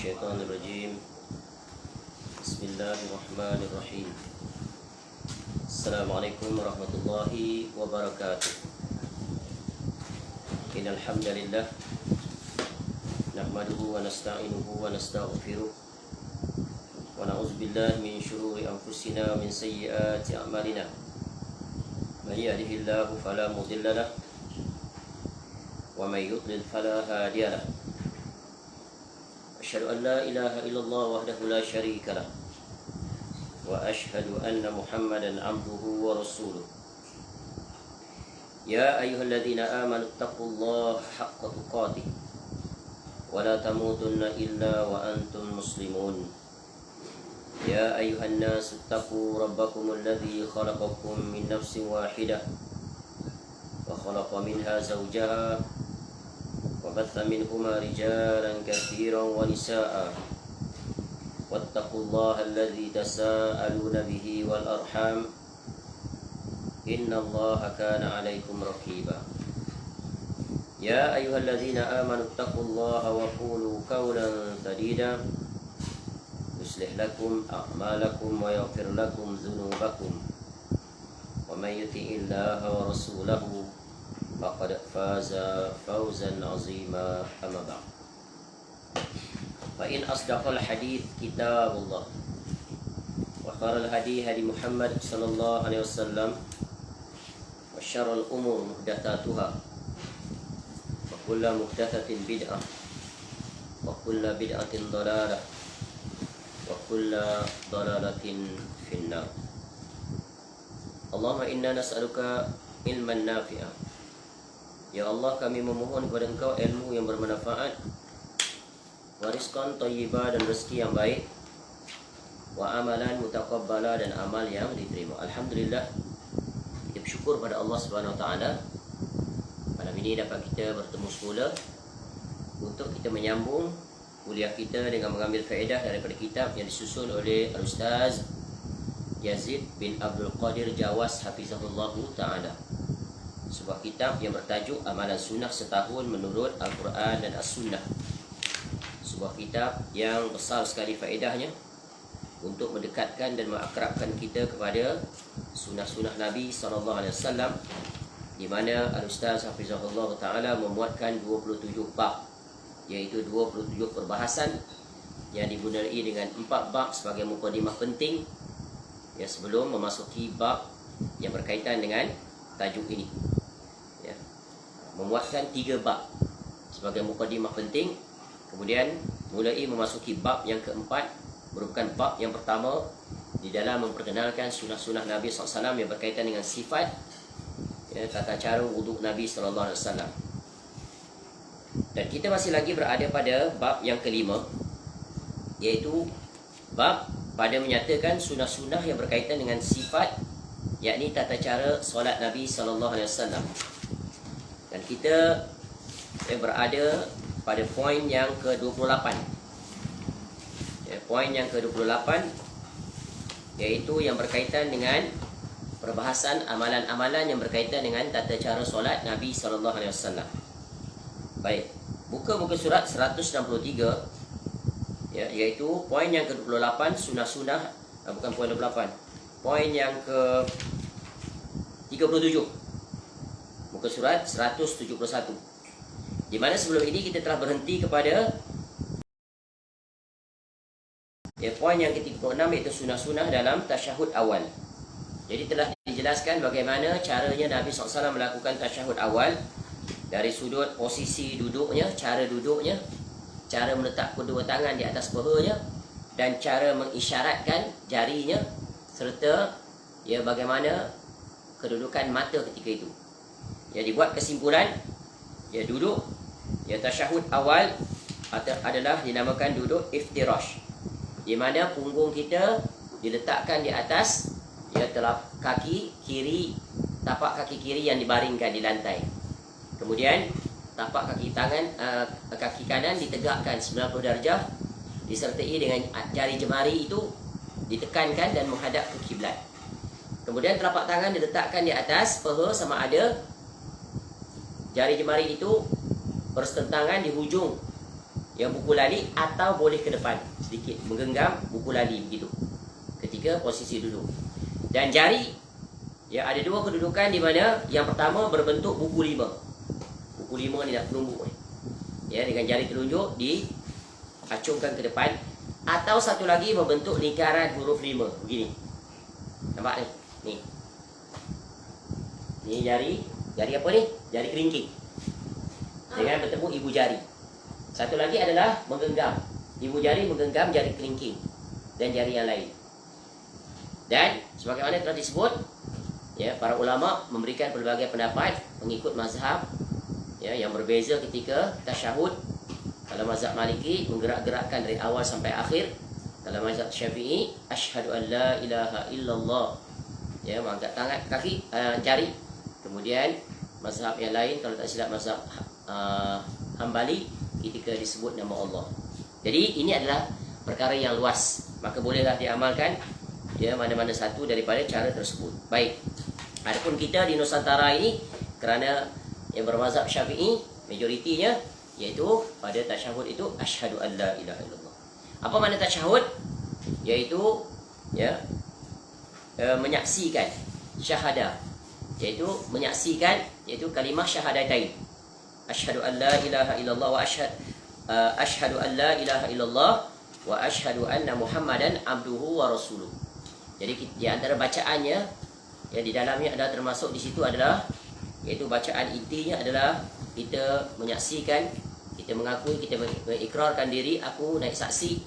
الشيطان الرجيم بسم الله الرحمن الرحيم السلام عليكم ورحمة الله وبركاته إن الحمد لله نحمده ونستعينه ونستغفره ونعوذ بالله من شرور أنفسنا ومن سيئات أعمالنا من يهده الله فلا مضل له ومن يضلل فلا هادي له أشهد أن لا إله إلا الله وحده لا شريك له وأشهد أن محمدا عبده ورسوله يا أيها الذين آمنوا اتقوا الله حق تقاته ولا تموتن إلا وأنتم مسلمون يا أيها الناس اتقوا ربكم الذي خلقكم من نفس واحدة وخلق منها زوجها وبث منهما رجالا كثيرا ونساء واتقوا الله الذي تساءلون به والأرحام إن الله كان عليكم رقيبا يا أيها الذين آمنوا اتقوا الله وقولوا قولا سديدا يصلح لكم أعمالكم ويغفر لكم ذنوبكم ومن يطع الله ورسوله فقد فاز فوزا عظيما أما بعد فإن أصدق الحديث كتاب الله وخير الهدي هدي محمد صلى الله عليه وسلم وشر الأمور محدثاتها وكل محدثة بدعة وكل بدعة ضلالة وكل ضلالة في النار اللهم إنا نسألك علما نافعا. Ya Allah, kami memohon kepada Engkau ilmu yang bermanfaat, wariskan thayyibah dan rezeki yang baik, wa amalan mutaqabbala dan amal yang diterima. Alhamdulillah, kita bersyukur pada Allah Subhanahu Wa Taala. Malam ini dapat kita bertemu semula untuk kita menyambung kuliah kita dengan mengambil faedah daripada kitab yang disusun oleh Al-Ustaz Yazid bin Abdul Qadir Jawas Hafizahullahu Ta'ala. Sebuah kitab yang bertajuk Amalan Sunnah Setahun Menurut Al-Quran dan As-Sunnah. Sebuah kitab yang besar sekali faedahnya untuk mendekatkan dan mengakrabkan kita kepada sunnah-sunnah Nabi SAW, di mana Al-Ustaz Hafizahullah Ta'ala memuatkan 27 bab, iaitu 27 perbahasan yang dibunai dengan 4 bab sebagai mukadimah penting ya, sebelum memasuki bab yang berkaitan dengan tajuk ini. Memuatkan 3 bab sebagai mukadimah penting, kemudian mulai memasuki bab yang keempat, merupakan bab yang pertama di dalam memperkenalkan sunnah-sunnah Nabi SAW yang berkaitan dengan sifat ya, tata cara wuduk Nabi SAW. Dan kita masih lagi berada pada bab yang kelima, iaitu bab pada menyatakan sunnah-sunnah yang berkaitan dengan sifat, yakni tata cara solat Nabi SAW. Dan kita berada pada poin yang ke-28 ya, poin yang ke-28 iaitu yang berkaitan dengan perbahasan amalan-amalan yang berkaitan dengan tata cara solat Nabi SAW. Baik, buka muka surat 163 ya, iaitu poin yang ke-28, sunnah-sunnah, bukan poin 28, poin yang ke-37, muka surat 171, di mana sebelum ini kita telah berhenti kepada ya, poin yang ke-36, iaitu sunnah-sunnah dalam tasyahud awal. Jadi telah dijelaskan bagaimana caranya Nabi SAW melakukan tasyahud awal, dari sudut posisi duduknya, cara duduknya, cara meletak kedua tangan di atas pahanya, dan cara mengisyaratkan jarinya, serta ya, bagaimana kedudukan mata ketika itu. Ya, dibuat kesimpulan, ya, duduk ya, tasyahud awal adalah dinamakan duduk iftirash, di mana punggung kita diletakkan di atas ya, kaki kiri, tapak kaki kiri yang dibaringkan di lantai. Kemudian tapak kaki kanan ditegakkan 90 darjah, disertai dengan jari jemari itu ditekankan dan menghadap ke kiblat. Kemudian telapak tangan diletakkan di atas paha, sama ada jari jemari itu bersetentangan di hujung yang buku lali, atau boleh ke depan sedikit menggenggam buku lali begitu ketika posisi duduk. Dan jari, ya, ada dua kedudukan di mana yang pertama berbentuk buku 5. Buku 5 ni nak penumbuk ni. Ya, dengan jari telunjuk diacungkan ke depan, atau satu lagi membentuk lingkaran huruf 5 begini. Nampak ni? Ni. Ni jari apa ni? Jari kelingking. Dengan bertemu ibu jari. Satu lagi adalah menggenggam. Ibu jari menggenggam jari kelingking dan jari yang lain. Dan sebagaimana telah disebut, ya, para ulama memberikan pelbagai pendapat mengikut mazhab, ya, yang berbeza ketika tasyahud. Kalau mazhab Maliki menggerak-gerakkan dari awal sampai akhir. Kalau mazhab Syafi'i, asyhadu an la ilaha illallah, ya, mengangkat tangan kaki, jari. Kemudian mazhab yang lain, kalau tak silap mazhab Hambali, ketika disebut nama Allah. Jadi ini adalah perkara yang luas, maka bolehlah diamalkan, ya, mana-mana satu daripada cara tersebut. Baik. Adapun kita di Nusantara ini, kerana yang bermazhab Syafi'i, majoritinya iaitu pada tasyahud itu asyhadu an la ilaha illallah. Apa makna tasyahud? Iaitu, ya, menyaksikan syahadah, iaitu menyaksikan, iaitu kalimah syahadatain. Asyhadu an la ilaha illallah wa asyhadu an la ilaha illallah wa asyhadu anna Muhammadan abduhu wa rasuluh. Jadi di antara bacaannya, ya, di dalamnya ada termasuk di situ adalah, iaitu bacaan intinya adalah kita menyaksikan, kita mengakui, kita mengikrarkan diri, aku naik saksi,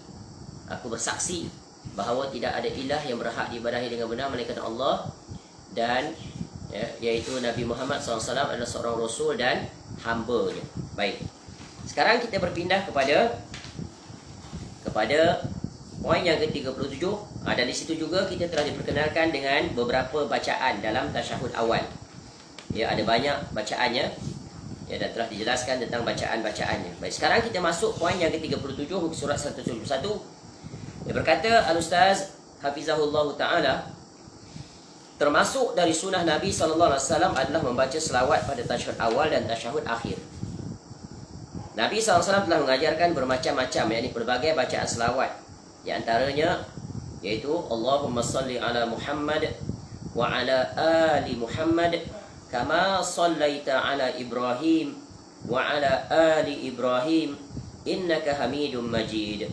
aku bersaksi bahawa tidak ada ilah yang berhak diibadahi dengan benar melainkan Allah, dan, ya, iaitu Nabi Muhammad SAW adalah seorang Rasul dan hamba-Nya. Baik. Sekarang kita berpindah kepada poin yang ke-37. Dan di situ juga kita telah diperkenalkan dengan beberapa bacaan dalam tasyahud awal. Ya, ada banyak bacaannya, ya, dan telah dijelaskan tentang bacaan-bacaannya. Baik, sekarang kita masuk poin yang ke-37, surat 171. Dia berkata, Al-Ustaz Hafizahullah Ta'ala, termasuk dari sunnah Nabi SAW adalah membaca selawat pada tasyahud awal dan tasyahud akhir. Nabi SAW telah mengajarkan bermacam-macam, yakni pelbagai bacaan selawat. Di antaranya yaitu Allahumma salli ala Muhammad wa ala ali Muhammad kama sallaita ala Ibrahim wa ala ali Ibrahim innaka Hamidum Majid.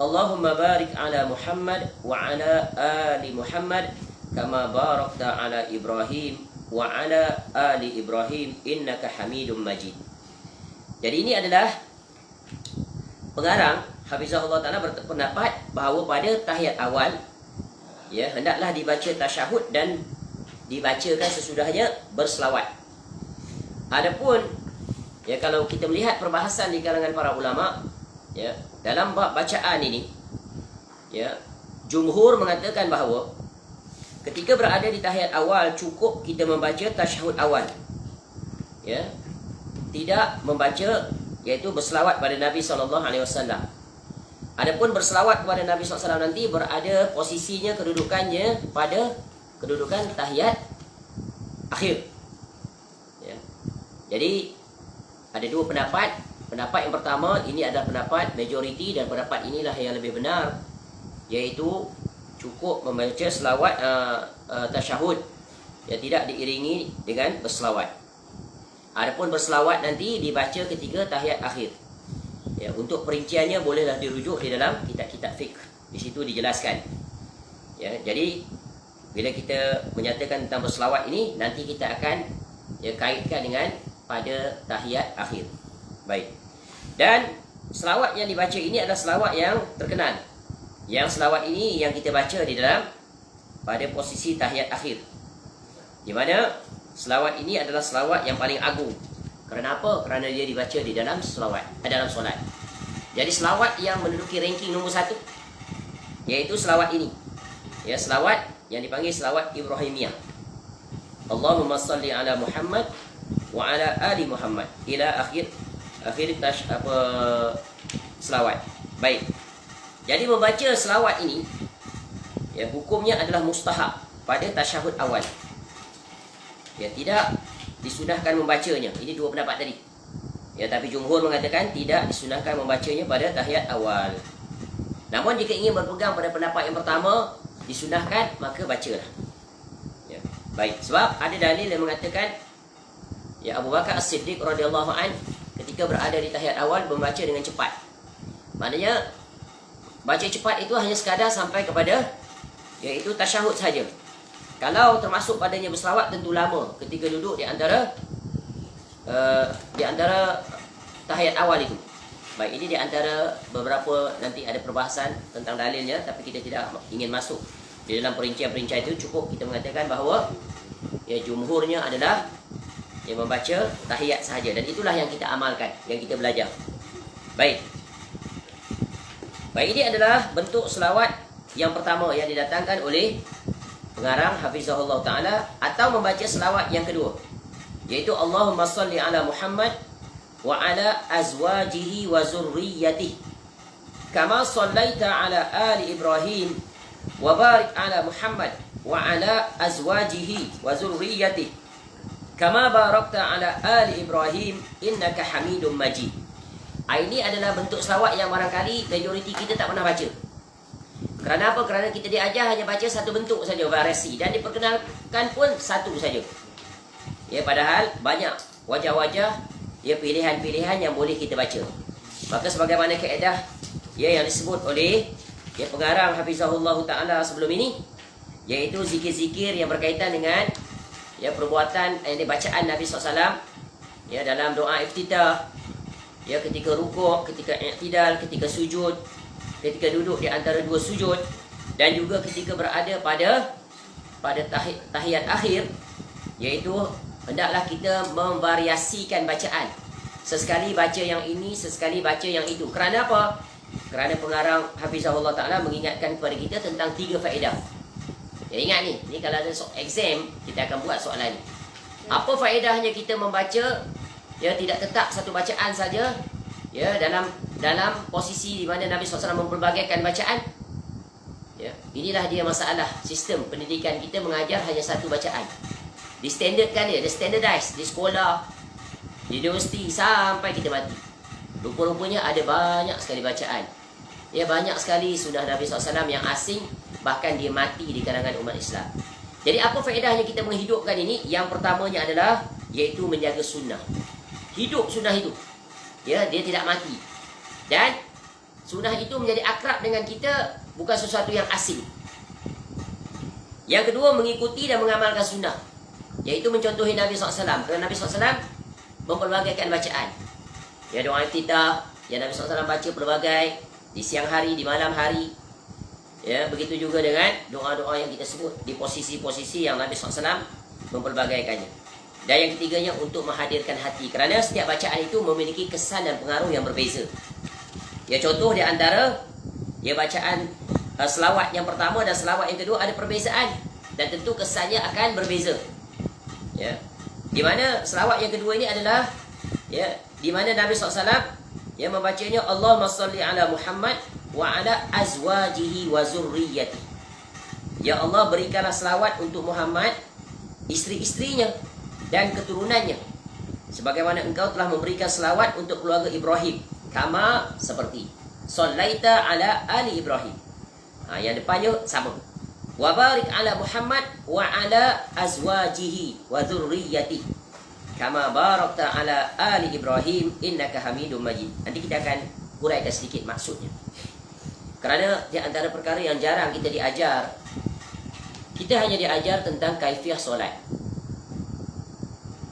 Allahumma barik ala Muhammad wa ala ali Muhammad kama barakta ala Ibrahim wa ala ali Ibrahim innaka Hamidum Majid. Jadi ini adalah pengarang Hafizahullah Ta'ala berpendapat bahawa pada tahiyat awal, ya, hendaklah dibaca tasyahud dan dibacakan sesudahnya berselawat. Adapun, ya, kalau kita melihat perbahasan di kalangan para ulama, ya, dalam bab bacaan ini, ya, jumhur mengatakan bahawa ketika berada di tahiyat awal cukup kita membaca tasyahud awal, ya, tidak membaca, iaitu berselawat pada Nabi SAW. Adapun berselawat kepada Nabi SAW nanti berada posisinya, kedudukannya pada kedudukan tahiyat akhir, ya. Jadi ada dua pendapat. Pendapat yang pertama, ini adalah pendapat majoriti, dan pendapat inilah yang lebih benar, iaitu cukup membaca selawat tasyahud, ya, tidak diiringi dengan berselawat. Adapun berselawat nanti dibaca ketika tahiyat akhir. Ya, untuk perinciannya bolehlah dirujuk di dalam kitab-kitab fiqh. Di situ dijelaskan. Ya, jadi bila kita menyatakan tentang berselawat ini, nanti kita akan, ya, kaitkan dengan pada tahiyat akhir. Baik. Dan selawat yang dibaca ini adalah selawat yang terkenal. Yang selawat ini yang kita baca di dalam pada posisi tahiyat akhir, di mana selawat ini adalah selawat yang paling agung. Kerana apa? Kerana dia dibaca di dalam dalam solat. Jadi selawat yang menduduki ranking nombor 1 iaitu selawat ini. Ya, selawat yang dipanggil selawat Ibrahimiyah. Allahumma salli ala Muhammad wa ala ali Muhammad ila akhir selawat. Baik. Jadi membaca selawat ini, ya, hukumnya adalah mustahab pada tasyahud awal. Ya, tidak disunahkan membacanya. Ini dua pendapat tadi. Ya, tapi jumhur mengatakan tidak disunahkan membacanya pada tahiyat awal. Namun jika ingin berpegang pada pendapat yang pertama, disunahkan, maka bacalah. Ya. Baik, sebab ada dalil yang mengatakan ya Abu Bakar As-Siddiq radhiyallahu an ketika berada di tahiyat awal membaca dengan cepat. Maknanya baca cepat itu hanya sekadar sampai kepada iaitu tasyahud saja. Kalau termasuk padanya berselawat tentu lama ketika duduk di antara tahiyat awal itu. Baik, ini di antara beberapa, nanti ada perbahasan tentang dalilnya, tapi kita tidak ingin masuk di dalam perincian-perincian itu. Cukup kita mengatakan bahawa ya jumhurnya adalah yang membaca tahiyat sahaja, dan itulah yang kita amalkan, yang kita belajar. Baik, ini adalah bentuk selawat yang pertama yang didatangkan oleh pengarang hafizahullah ta'ala, atau membaca selawat yang kedua, yaitu Allahumma salli ala Muhammad wa ala azwajihi wa zurriyyatihi kama sallaita ala ali Ibrahim wa barik ala Muhammad wa ala azwajihi wa zurriyyatihi kama barakta ala ali Ibrahim innaka Hamidum Majid. Ini adalah bentuk selawat yang barangkali majoriti kita tak pernah baca. Kerana apa? Kerana kita diajar hanya baca satu bentuk saja, variasi, dan diperkenalkan pun satu saja. Ya, padahal banyak wajah-wajah, ya, pilihan-pilihan yang boleh kita baca. Maka sebagaimana kaedah ya yang disebut oleh ya pengarang hafizahullah ta'ala sebelum ini, iaitu zikir-zikir yang berkaitan dengan ya perbuatan bacaan Nabi SAW ya dalam doa iftitah, ya ketika rukuk, ketika i'tidal, ketika sujud, ketika duduk di antara dua sujud, dan juga ketika berada pada tahiyat akhir, iaitu hendaklah kita memvariasikan bacaan. Sesekali baca yang ini, sesekali baca yang itu. Kerana apa? Kerana pengarang hafizahullah ta'ala mengingatkan kepada kita tentang 3 faedah. Ya, ingat ni kalau ada exam, kita akan buat soalan ni. Apa faedahnya kita membaca ya tidak tetap satu bacaan saja, ya, dalam posisi di mana Nabi SAW mempelbagaikan bacaan. Ya, inilah dia masalah sistem pendidikan kita, mengajar hanya satu bacaan. Di-standardkan dia, di-standardize di sekolah, di universiti sampai kita mati. Rupa-rupanya ada banyak sekali bacaan. Ya, banyak sekali sunnah Nabi SAW yang asing, bahkan dia mati di kalangan umat Islam. Jadi apa faedahnya kita menghidupkan ini? Yang pertamanya adalah iaitu menjaga sunnah. Hidup sunnah itu. Ya, dia tidak mati. Dan sunnah itu menjadi akrab dengan kita, bukan sesuatu yang asing. Yang kedua, mengikuti dan mengamalkan sunnah, iaitu mencontohi Nabi SAW. Kerana Nabi SAW mempelbagaikan bacaan. Ya, doa iftitah, ya Nabi SAW baca pelbagai di siang hari, di malam hari. Ya, begitu juga dengan doa-doa yang kita sebut di posisi-posisi yang Nabi SAW mempelbagaikannya. Dan yang ketiganya, untuk menghadirkan hati. Kerana setiap bacaan itu memiliki kesan dan pengaruh yang berbeza. Ya, contoh di antara ya bacaan selawat yang pertama dan selawat yang kedua ada perbezaan, dan tentu kesannya akan berbeza. Ya, di mana selawat yang kedua ini adalah ya di mana Nabi SAW ya membacanya Allahumma salli ala Muhammad wa ala azwajihi wa zurriyyatihi. Ya Allah, berikanlah selawat untuk Muhammad, isteri-isterinya dan keturunannya, sebagaimana engkau telah memberikan selawat untuk keluarga Ibrahim, kama seperti sallaita ala ali Ibrahim. Yang depannya sama. Wa barik ala Muhammad wa ala azwajihi wa dzurriyyatihi kama barakta ala ali Ibrahim innaka Hamidum Majid. Nanti kita akan huraikan sedikit maksudnya. Kerana di antara perkara yang jarang kita diajar, kita hanya diajar tentang kaifiah solat,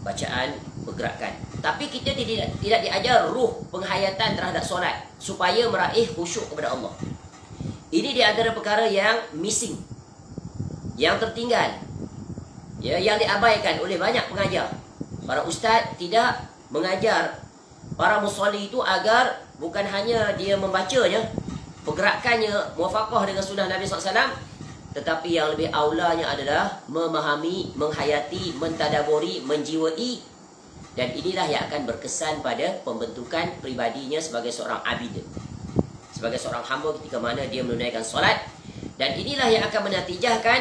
bacaan, pergerakan. Tapi kita tidak diajar ruh penghayatan terhadap solat supaya meraih khusyuk kepada Allah. Ini di antara perkara yang missing, yang tertinggal, ya, yang diabaikan oleh banyak pengajar. Para ustaz tidak mengajar para musalli itu agar bukan hanya dia membacanya, pergerakannya muafaqah dengan sunnah Nabi SAW, tetapi yang lebih aulanya adalah memahami, menghayati, mentadaburi, menjiwai. Dan inilah yang akan berkesan pada pembentukan pribadinya sebagai seorang abid, sebagai seorang hamba ketika mana dia menunaikan solat. Dan inilah yang akan menatijahkan,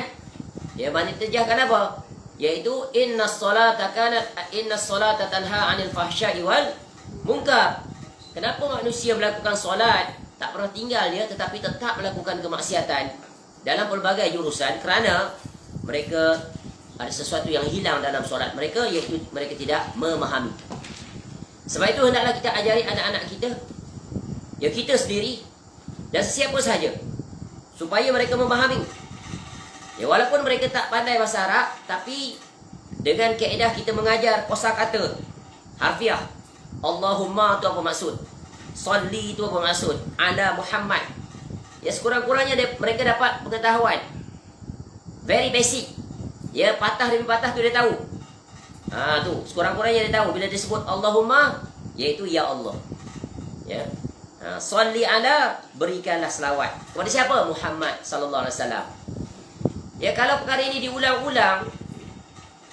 ya, menatijahkan apa? Yaitu innas salata tanha 'anil fahsya'i wal Mungkar. Kenapa manusia melakukan solat tak pernah tinggal dia tetapi tetap melakukan kemaksiatan dalam pelbagai jurusan? Kerana mereka ada sesuatu yang hilang dalam solat mereka, iaitu mereka tidak memahami. Sebab itu hendaklah kita ajari anak-anak kita, ya kita sendiri dan sesiapa sahaja, supaya mereka memahami. Ya walaupun mereka tak pandai bahasa Arab, tapi dengan kaedah kita mengajar kosakata harfiah. Allahumma itu apa maksud? Salli itu apa maksud? Ala Muhammad. Ya sekurang-kurangnya mereka dapat pengetahuan very basic. Ya patah demi patah tu dia tahu. Tu sekurang-kurangnya dia tahu bila disebut Allahumma, iaitu ya Allah. Ya. Salli ala, berikanlah selawat kepada siapa? Muhammad sallallahu alaihi wasallam. Ya kalau perkara ini diulang-ulang,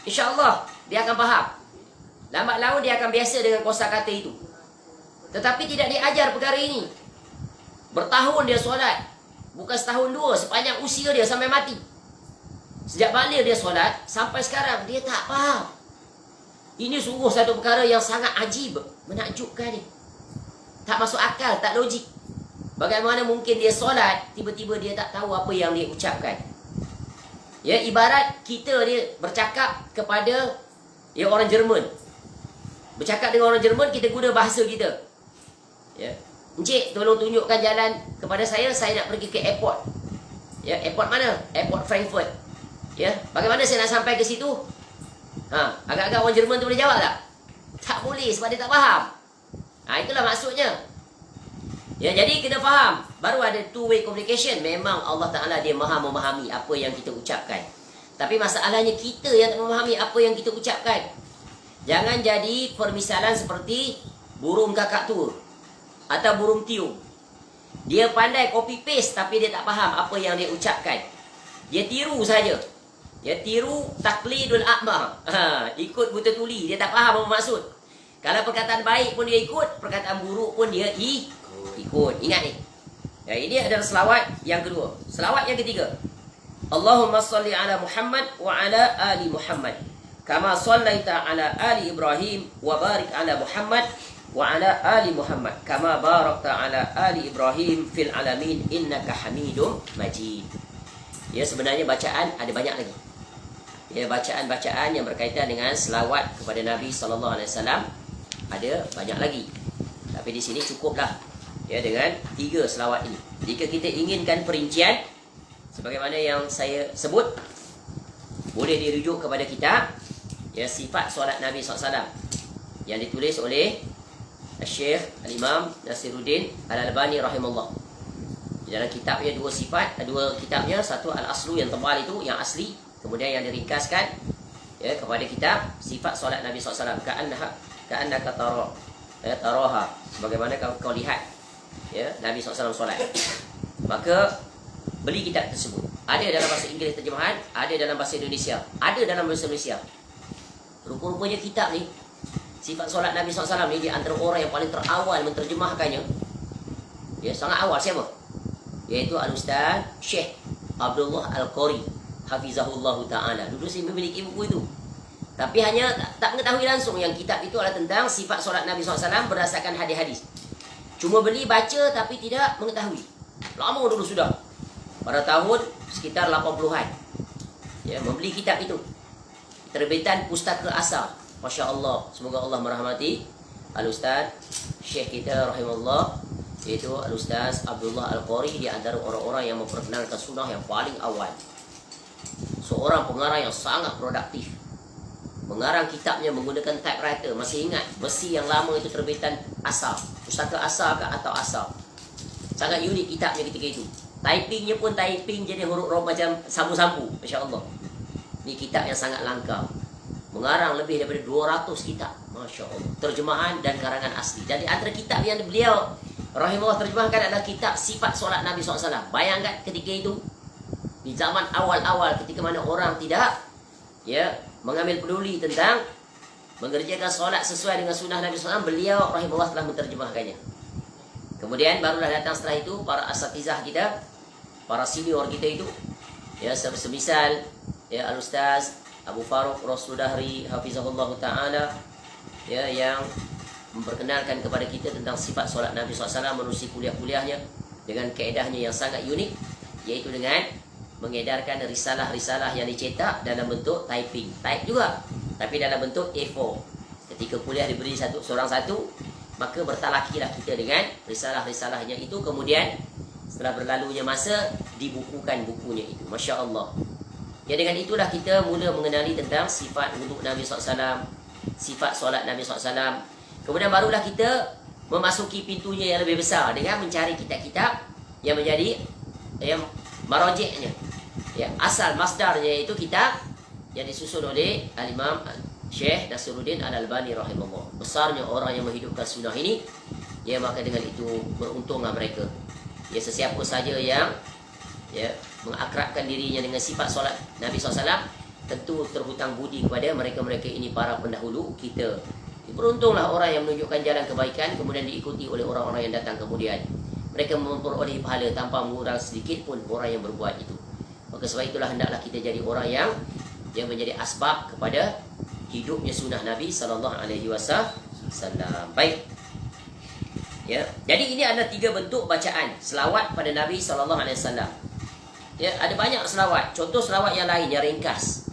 insya-Allah dia akan faham. Lambat laun dia akan biasa dengan kosakata itu. Tetapi tidak diajar perkara ini. Bertahun dia solat, bukan setahun dua, sepanjang usia dia sampai mati. Sejak balik dia solat sampai sekarang dia tak faham. Ini sungguh satu perkara yang sangat ajib, menakjubkan ni. Tak masuk akal, tak logik. Bagaimana mungkin dia solat, tiba-tiba dia tak tahu apa yang dia ucapkan. Ya, ibarat kita dia bercakap kepada orang Jerman. Bercakap dengan orang Jerman, kita guna bahasa kita. Ya. Encik, tolong tunjukkan jalan kepada saya nak pergi ke airport. Ya, airport mana? Airport Frankfurt. Ya, bagaimana saya nak sampai ke situ? Agak-agak orang Jerman tu boleh jawab tak? Tak boleh sebab dia tak faham. Itulah maksudnya. Ya, jadi kita faham, baru ada two-way communication. Memang Allah Ta'ala dia maha memahami apa yang kita ucapkan. Tapi masalahnya kita yang tak memahami apa yang kita ucapkan. Jangan jadi permisalan seperti burung kakaktur atau burung tiung. Dia pandai copy paste tapi dia tak faham apa yang dia ucapkan. Dia tiru saja. Dia tiru taklidul a'ma. Ikut buta tuli, dia tak faham apa maksud. Kalau perkataan baik pun dia ikut, perkataan buruk pun dia ikut. Ingat ni. Ya, ini adalah selawat yang kedua. Selawat yang ketiga. Allahumma salli ala Muhammad wa ala ali Muhammad. Kama sallaita ala ali Ibrahim wa barik ala Muhammad wa ala ali Muhammad kama barakta ala ali Ibrahim fil alamin innaka Hamidum Majid. Ya, sebenarnya bacaan ada banyak lagi. Ya, bacaan-bacaan yang berkaitan dengan selawat kepada Nabi sallallahu alaihi wasallam ada banyak lagi. Tapi di sini cukuplah ya dengan 3 selawat ini. Jika kita inginkan perincian sebagaimana yang saya sebut, boleh dirujuk kepada kitab ya sifat solat Nabi SAW yang ditulis oleh Syekh Al-Imam Nasiruddin Al-Albani rahimahullah. Di dalam kitabnya dua kitabnya, satu Al-Aslu yang tebal itu, yang asli, kemudian yang diringkaskan ya kepada kitab sifat solat Nabi SAW. Ka'annaka taraha, sebagaimana kau lihat ya Nabi SAW solat. Maka beli kitab tersebut. Ada dalam bahasa Inggeris terjemahan, ada dalam bahasa Indonesia, ada dalam bahasa Malaysia. Rupa-rupanya kitab ni, sifat solat Nabi SAW ni, di antara orang yang paling terawal menterjemahkannya, ya sangat awal, siapa? Iaitu Al-Ustaz Syekh Abdullah Al-Qari Hafizahullah Ta'ala. Dulu saya memiliki buku itu, tapi hanya tak mengetahui langsung yang kitab itu adalah tentang sifat solat Nabi SAW berdasarkan hadis-hadis. Cuma beli, baca, tapi tidak mengetahui. Lama dulu sudah, pada tahun sekitar 80-an ya, membeli kitab itu, terbitan Pustaka Asar. Masya Allah, semoga Allah merahmati Al-Ustaz Syekh kita rahimahullah, iaitu Al-Ustaz Abdullah Al-Qari, di antara orang-orang yang memperkenalkan sunnah yang paling awal. Seorang pengarang yang sangat produktif. Mengarang kitabnya menggunakan typewriter. Masih ingat besi yang lama itu, terbitan Asar, Pustaka Asar atau Asar. Sangat unik kitabnya ketika itu. Typingnya pun typing jadi huruf-huruf macam sampu-sampu. Masya Allah. Ini kitab yang sangat langka. Mengarang lebih daripada 200 kitab. Masya Allah. Terjemahan dan karangan asli. Dan di antara kitab yang beliau rahimahullah terjemahkan adalah kitab sifat solat Nabi SAW. Bayangkan ketika itu, di zaman awal-awal ketika mana orang tidak mengambil peduli tentang mengerjakan solat sesuai dengan sunnah Nabi SAW, beliau rahimahullah telah menterjemahkannya. Kemudian barulah datang setelah itu para asatizah kita, para senior kita itu, ya semisal ya Al-Ustaz Abu Faruq Rasudahri Hafizahullah Ta'ala, ya yang memperkenalkan kepada kita tentang sifat solat Nabi SAW menerusi kuliah-kuliahnya dengan kaedahnya yang sangat unik, iaitu dengan mengedarkan risalah-risalah yang dicetak dalam bentuk typing, type juga, tapi dalam bentuk A4. Ketika kuliah diberi seorang satu, maka bertalakilah kita dengan risalah-risalahnya itu. Kemudian setelah berlalunya masa, dibukukan bukunya itu. Masya Allah. Ya, dengan itulah kita mula mengenali tentang sifat wuduk Nabi SAW, sifat solat Nabi SAW. Kemudian barulah kita memasuki pintunya yang lebih besar dengan mencari kitab-kitab yang menjadi marajiknya, ya, asal masdarnya itu kitab yang disusun oleh Al-Imam Syekh Nasiruddin Al-Albani rahimahullah. Besarnya orang yang menghidupkan sunnah ini, ya, maka dengan itu beruntunglah mereka. Ya, sesiapa saja yang mengakrabkan dirinya dengan sifat solat Nabi SAW, tentu terhutang budi kepada mereka-mereka ini, para pendahulu kita. Beruntunglah orang yang menunjukkan jalan kebaikan, kemudian diikuti oleh orang-orang yang datang kemudian. Mereka memperoleh pahala tanpa mengurang sedikit pun orang yang berbuat itu. Maka sebab itulah hendaklah kita jadi orang yang menjadi asbab kepada hidupnya sunnah Nabi SAW. Baik. Ya, jadi ini adalah 3 bentuk bacaan selawat pada Nabi SAW. Ya, ada banyak selawat. Contoh selawat yang lain yang ringkas.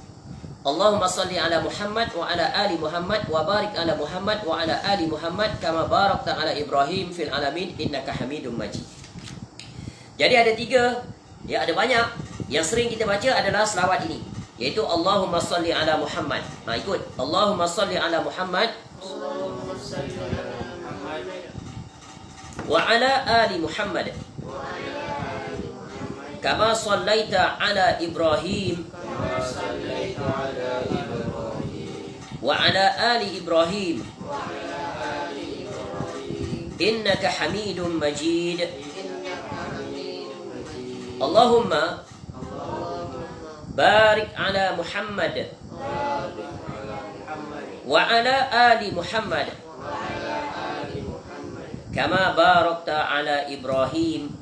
Allahumma salli ala Muhammad wa ala ali Muhammad wa barik ala Muhammad wa ala ali Muhammad kama barakta ala Ibrahim fil alamin innaka Hamidum Majid. Jadi ada 3, ya, ada banyak. Yang sering kita baca adalah selawat ini, yaitu Allahumma salli ala Muhammad. Ikut. Allahumma salli ala Muhammad wa ala ali Muhammad kama sallaita ala Ibrahim wa ala ali Ibrahim innaka Hamidum Majid. Allahumma barik ala Muhammad wa ala ali Muhammad kama barakta ala Ibrahim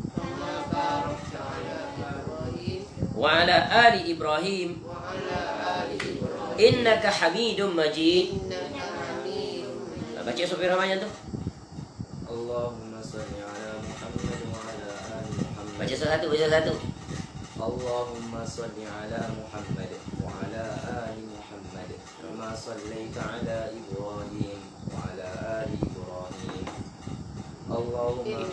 wa ala ali Ibrahim innaka Hamidum Majid. Baca Sofi Rahmanyan tu. Allahumma salli ala Muhammad wa ala ali Muhammad. Baca satu. Allahumma salli ala Muhammad wa ala ali Muhammad kama sallaita ala Ibrahim wa ala ali Ibrahim. Allahumma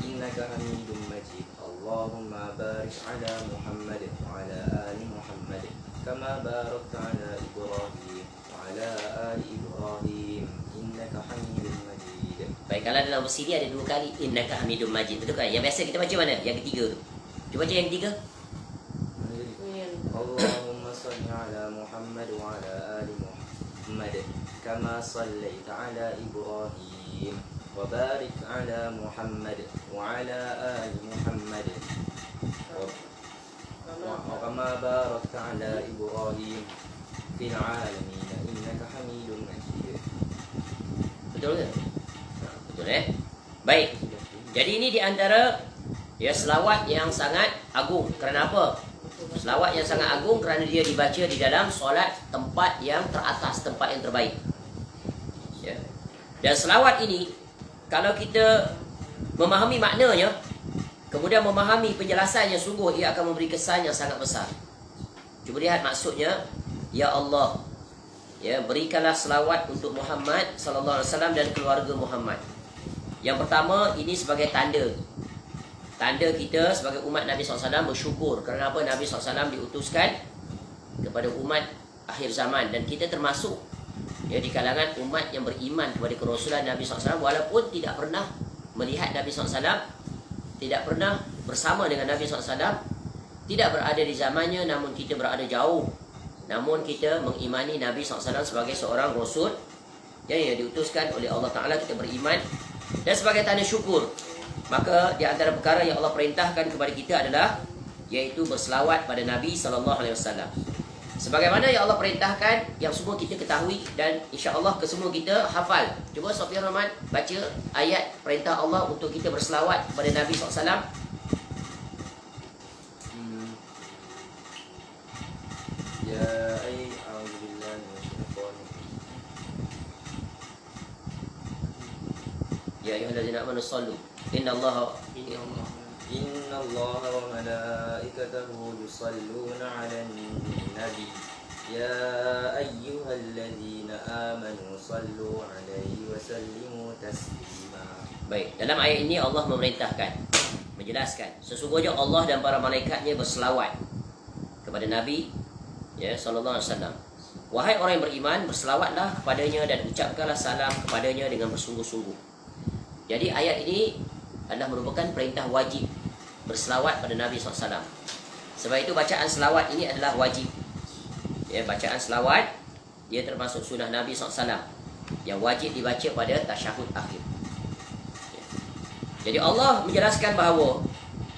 innaka Hamidum Majid. Allahumma barik ala Muhammad wa ala ali Muhammad kama barakta ala Ibrahim wa ala ali Ibrahim innaka Hamidum Majid. Baik, kalau dalam versi ni ada 2 kali innaka Hamidum Majid, betul kan? Yang biasa kita baca mana? Yang ketiga tu. Cuba baca yang ketiga. Allahumma salli ala Muhammad wa ala ali Muhammad kama sallaita ala Ibrahim wa barik ala Muhammad wa ala ali Muhammad wa kama barakta ala Ibrahim fil alamin innaka Hamidum Majid. Betul ke? Betul, Baik. Jadi ini di antara selawat yang sangat agung. Kerana apa? Selawat yang sangat agung kerana dia dibaca di dalam solat tempat yang teratas, tempat yang terbaik. Ya. Dan selawat ini, kalau kita memahami maknanya, kemudian memahami penjelasannya, sungguh ia akan memberi kesan yang sangat besar. Cuba lihat maksudnya. Ya Allah, ya, berikanlah selawat untuk Muhammad sallallahu alaihi wasallam dan keluarga Muhammad. Yang pertama, ini sebagai tanda kita sebagai umat Nabi SAW bersyukur kerana apa? Nabi SAW diutuskan kepada umat akhir zaman, dan kita termasuk di kalangan umat yang beriman kepada kerasulan Nabi SAW, walaupun tidak pernah melihat Nabi SAW, tidak pernah bersama dengan Nabi SAW, tidak berada di zamannya, namun kita berada jauh. Namun kita mengimani Nabi SAW sebagai seorang Rasul yang diutuskan oleh Allah Ta'ala. Kita beriman, dan sebagai tanda syukur, maka di antara perkara yang Allah perintahkan kepada kita adalah yaitu berselawat pada Nabi SAW. Sebagaimana yang Allah perintahkan, yang semua kita ketahui dan insya-Allah kesemua kita hafal. Cuba Sofi Rahman baca ayat perintah Allah untuk kita berselawat kepada Nabi SAW. Ya a'udzu billahi minasyaitonir rajim. Ya ayyuhallazina amanu sallu innallaha إن الله وملائكته يصلون على النبي يا أيها الذين آمنوا صلوا عليه وسلموا تسليما. Baik, dalam ayat ini Allah memerintahkan, menjelaskan sesungguhnya Allah dan para malaikatnya berselawat kepada Nabi ya sallallahu alaihi wasallam. Wahai orang yang beriman, berselawatlah kepadanya dan ucapkanlah salam kepadanya dengan bersungguh-sungguh. Jadi ayat ini adalah merupakan perintah wajib berselawat pada Nabi SAW. Sebab itu bacaan selawat ini adalah wajib. Ya, bacaan selawat dia termasuk sunnah Nabi SAW yang wajib dibaca pada tasyahud akhir. Ya. Jadi Allah menjelaskan bahawa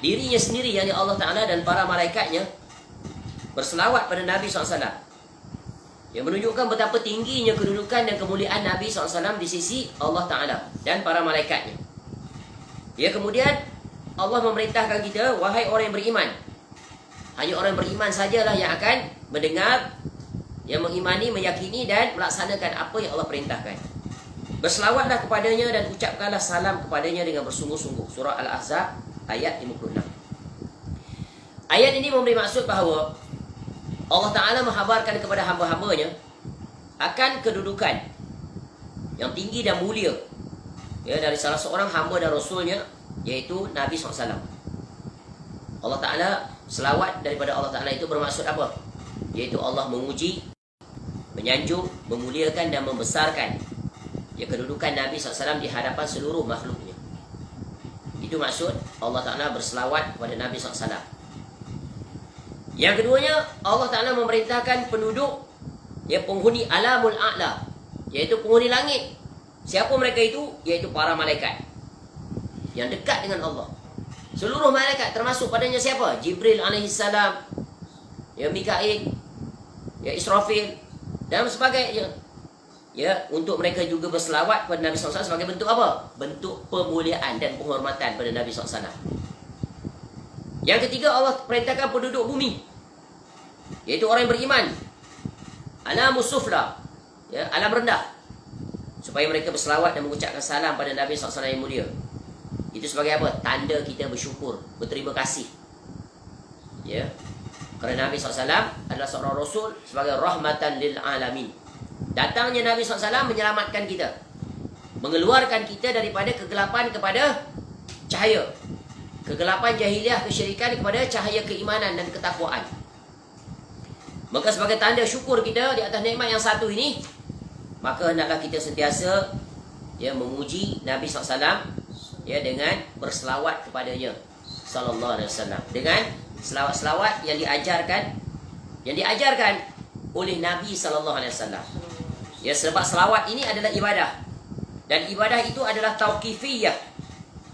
dirinya sendiri, yakni Allah Ta'ala dan para malaikatnya berselawat pada Nabi SAW. Yang menunjukkan betapa tingginya kedudukan dan kemuliaan Nabi SAW di sisi Allah Ta'ala dan para malaikatnya. Ya, kemudian Allah memerintahkan kita, wahai orang yang beriman. Hanya orang yang beriman sajalah yang akan mendengar, yang mengimani, meyakini dan melaksanakan apa yang Allah perintahkan. Berselawatlah kepadanya dan ucapkanlah salam kepadanya dengan bersungguh-sungguh. Surah Al-Ahzab ayat 56. Ayat ini memberi maksud bahawa Allah Ta'ala menghabarkan kepada hamba-hambanya akan kedudukan yang tinggi dan mulia ya, dari salah seorang hamba dan rasulnya, yaitu Nabi SAW. Allah Ta'ala, selawat daripada Allah Ta'ala itu bermaksud apa? Yaitu Allah memuji, menyanjung, memuliakan dan membesarkan ya, kedudukan Nabi SAW di hadapan seluruh makhluknya. Itu maksud Allah Ta'ala berselawat kepada Nabi SAW. Yang keduanya, Allah Ta'ala memerintahkan penduduk ya, penghuni alamul a'la, yaitu penghuni langit. Siapa mereka itu? Yaitu para malaikat yang dekat dengan Allah. Seluruh malaikat, termasuk padanya siapa? Jibril alaihissalam, ya, Mikail, ya, Israfil dan sebagainya. Ya, untuk mereka juga berselawat kepada Nabi SAW sebagai bentuk apa? Bentuk pemuliaan dan penghormatan pada Nabi SAW. Yang ketiga, Allah perintahkan penduduk bumi, yaitu orang yang beriman, alamus sufla, ya, alam rendah, supaya mereka berselawat dan mengucapkan salam pada Nabi SAW yang mulia. Itu sebagai apa? Tanda kita bersyukur, berterima kasih. Ya, kerana Nabi SAW adalah seorang Rasul sebagai rahmatan lil alamin. Datangnya Nabi SAW menyelamatkan kita, mengeluarkan kita daripada kegelapan kepada cahaya, kegelapan jahiliah, kesyirikan kepada cahaya keimanan dan ketakwaan. Maka sebagai tanda syukur kita di atas nikmat yang satu ini, maka hendaklah kita sentiasa ya, memuji Nabi SAW ya, dengan berselawat kepadanya sallallahu alaihi wasallam, dengan selawat-selawat yang diajarkan oleh Nabi sallallahu alaihi wasallam. Ya, sebab selawat ini adalah ibadah dan ibadah itu adalah tauqifiyah.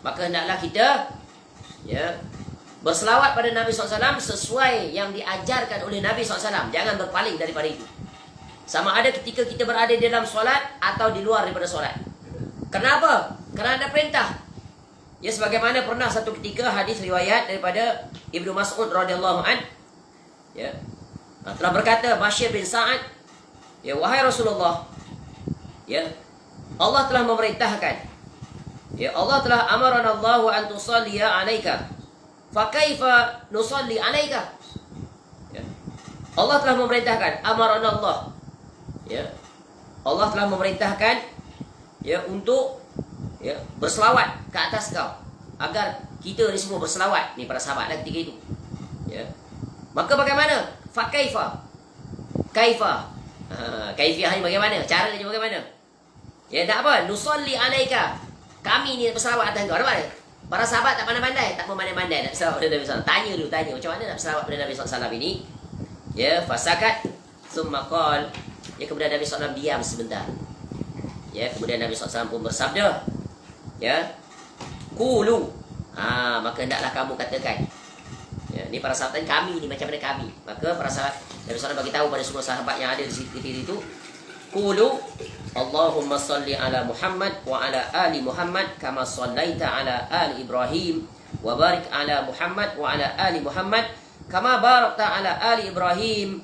Maka hendaklah kita ya, berselawat pada Nabi SAW sesuai yang diajarkan oleh Nabi SAW. Jangan berpaling daripada itu. Sama ada ketika kita berada di dalam solat atau di luar daripada solat. Kenapa? Kerana ada perintah. Ya, sebagaimana pernah satu ketika hadis riwayat daripada Ibnu Mas'ud radhiyallahu an, ya, telah berkata Bashir bin Sa'ad, ya, wahai Rasulullah, ya, Allah telah memerintahkan, ya, Allah telah amarana Allahu an tusalliya alaika, fa kaifa nusalli alaika. Ya, Allah telah memerintahkan, amarana Allah, ya, Allah telah memerintahkan ya, untuk ya, berselawat ke atas kau, agar kita ni semua berselawat. Ni para sahabat lah ketika itu ya. Maka bagaimana? Fa kaifa, kaifa, kaifiah ni bagaimana? Caranya bagaimana? Ya, nak apa? Nusalli alaika, kami ni berselawat atas kau. Nampak tak? Para sahabat tak pandai-pandai, tak memandai-mandai nak berselawat pada Nabi SAW. Tanya dulu, tanya macam mana nak berselawat pada Nabi SAW ini. Ya, fasakat summa qal, ya, kemudian Nabi SAW diam sebentar. Ya, kemudian Nabi SAW pun bersabda, ya, qulu, maka hendaklah kamu katakan. Ya, ni para sahabat kami ni macam mana kami. Maka para sahabat Nabi SAW bagi tahu pada semua sahabat yang ada di situ, qulu Allahumma salli ala Muhammad wa ala ali Muhammad kama sallaita ala ali Ibrahim wa barik ala Muhammad wa ala ali Muhammad kama barakta ala ali Ibrahim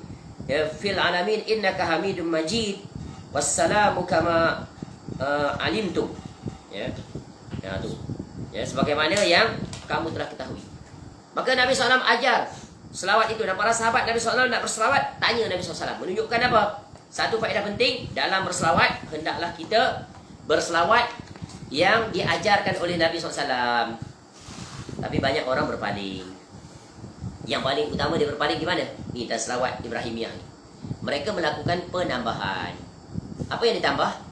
fil alamin innaka Hamidum Majid. Wassalamu kama alimtum. Ya. Ya tu. Ya, sebagaimana yang kamu telah ketahui. Maka Nabi SAW ajar selawat itu, dan para sahabat Nabi SAW nak berselawat, tanya Nabi SAW. Menunjukkan apa? Satu faedah penting dalam berselawat, hendaklah kita berselawat yang diajarkan oleh Nabi SAW. Tapi banyak orang berpaling. Yang paling utama dia berpaling di mana? Ni dan selawat Ibrahimiyah. Mereka melakukan penambahan. Apa yang ditambah?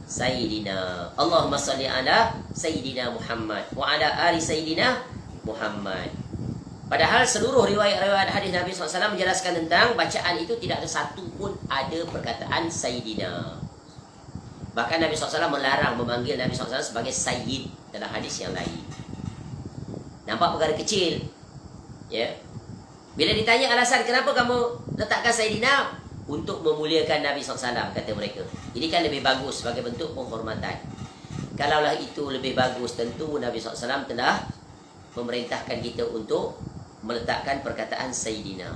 Sayyidina. Allahumma salli ala Sayyidina Muhammad wa ala ali Sayyidina Muhammad. Padahal seluruh riwayat-riwayat hadis Nabi SAW menjelaskan tentang bacaan itu tidak ada satu pun ada perkataan Sayyidina. Bahkan Nabi SAW melarang memanggil Nabi SAW sebagai Sayyid dalam hadis yang lain. Nampak perkara kecil. Ya. Bila ditanya alasan kenapa kamu letakkan Sayyidina, untuk memuliakan Nabi SAW, kata mereka. Ini kan lebih bagus sebagai bentuk penghormatan. Kalaulah itu lebih bagus, tentu Nabi SAW telah memerintahkan kita untuk meletakkan perkataan Sayyidina.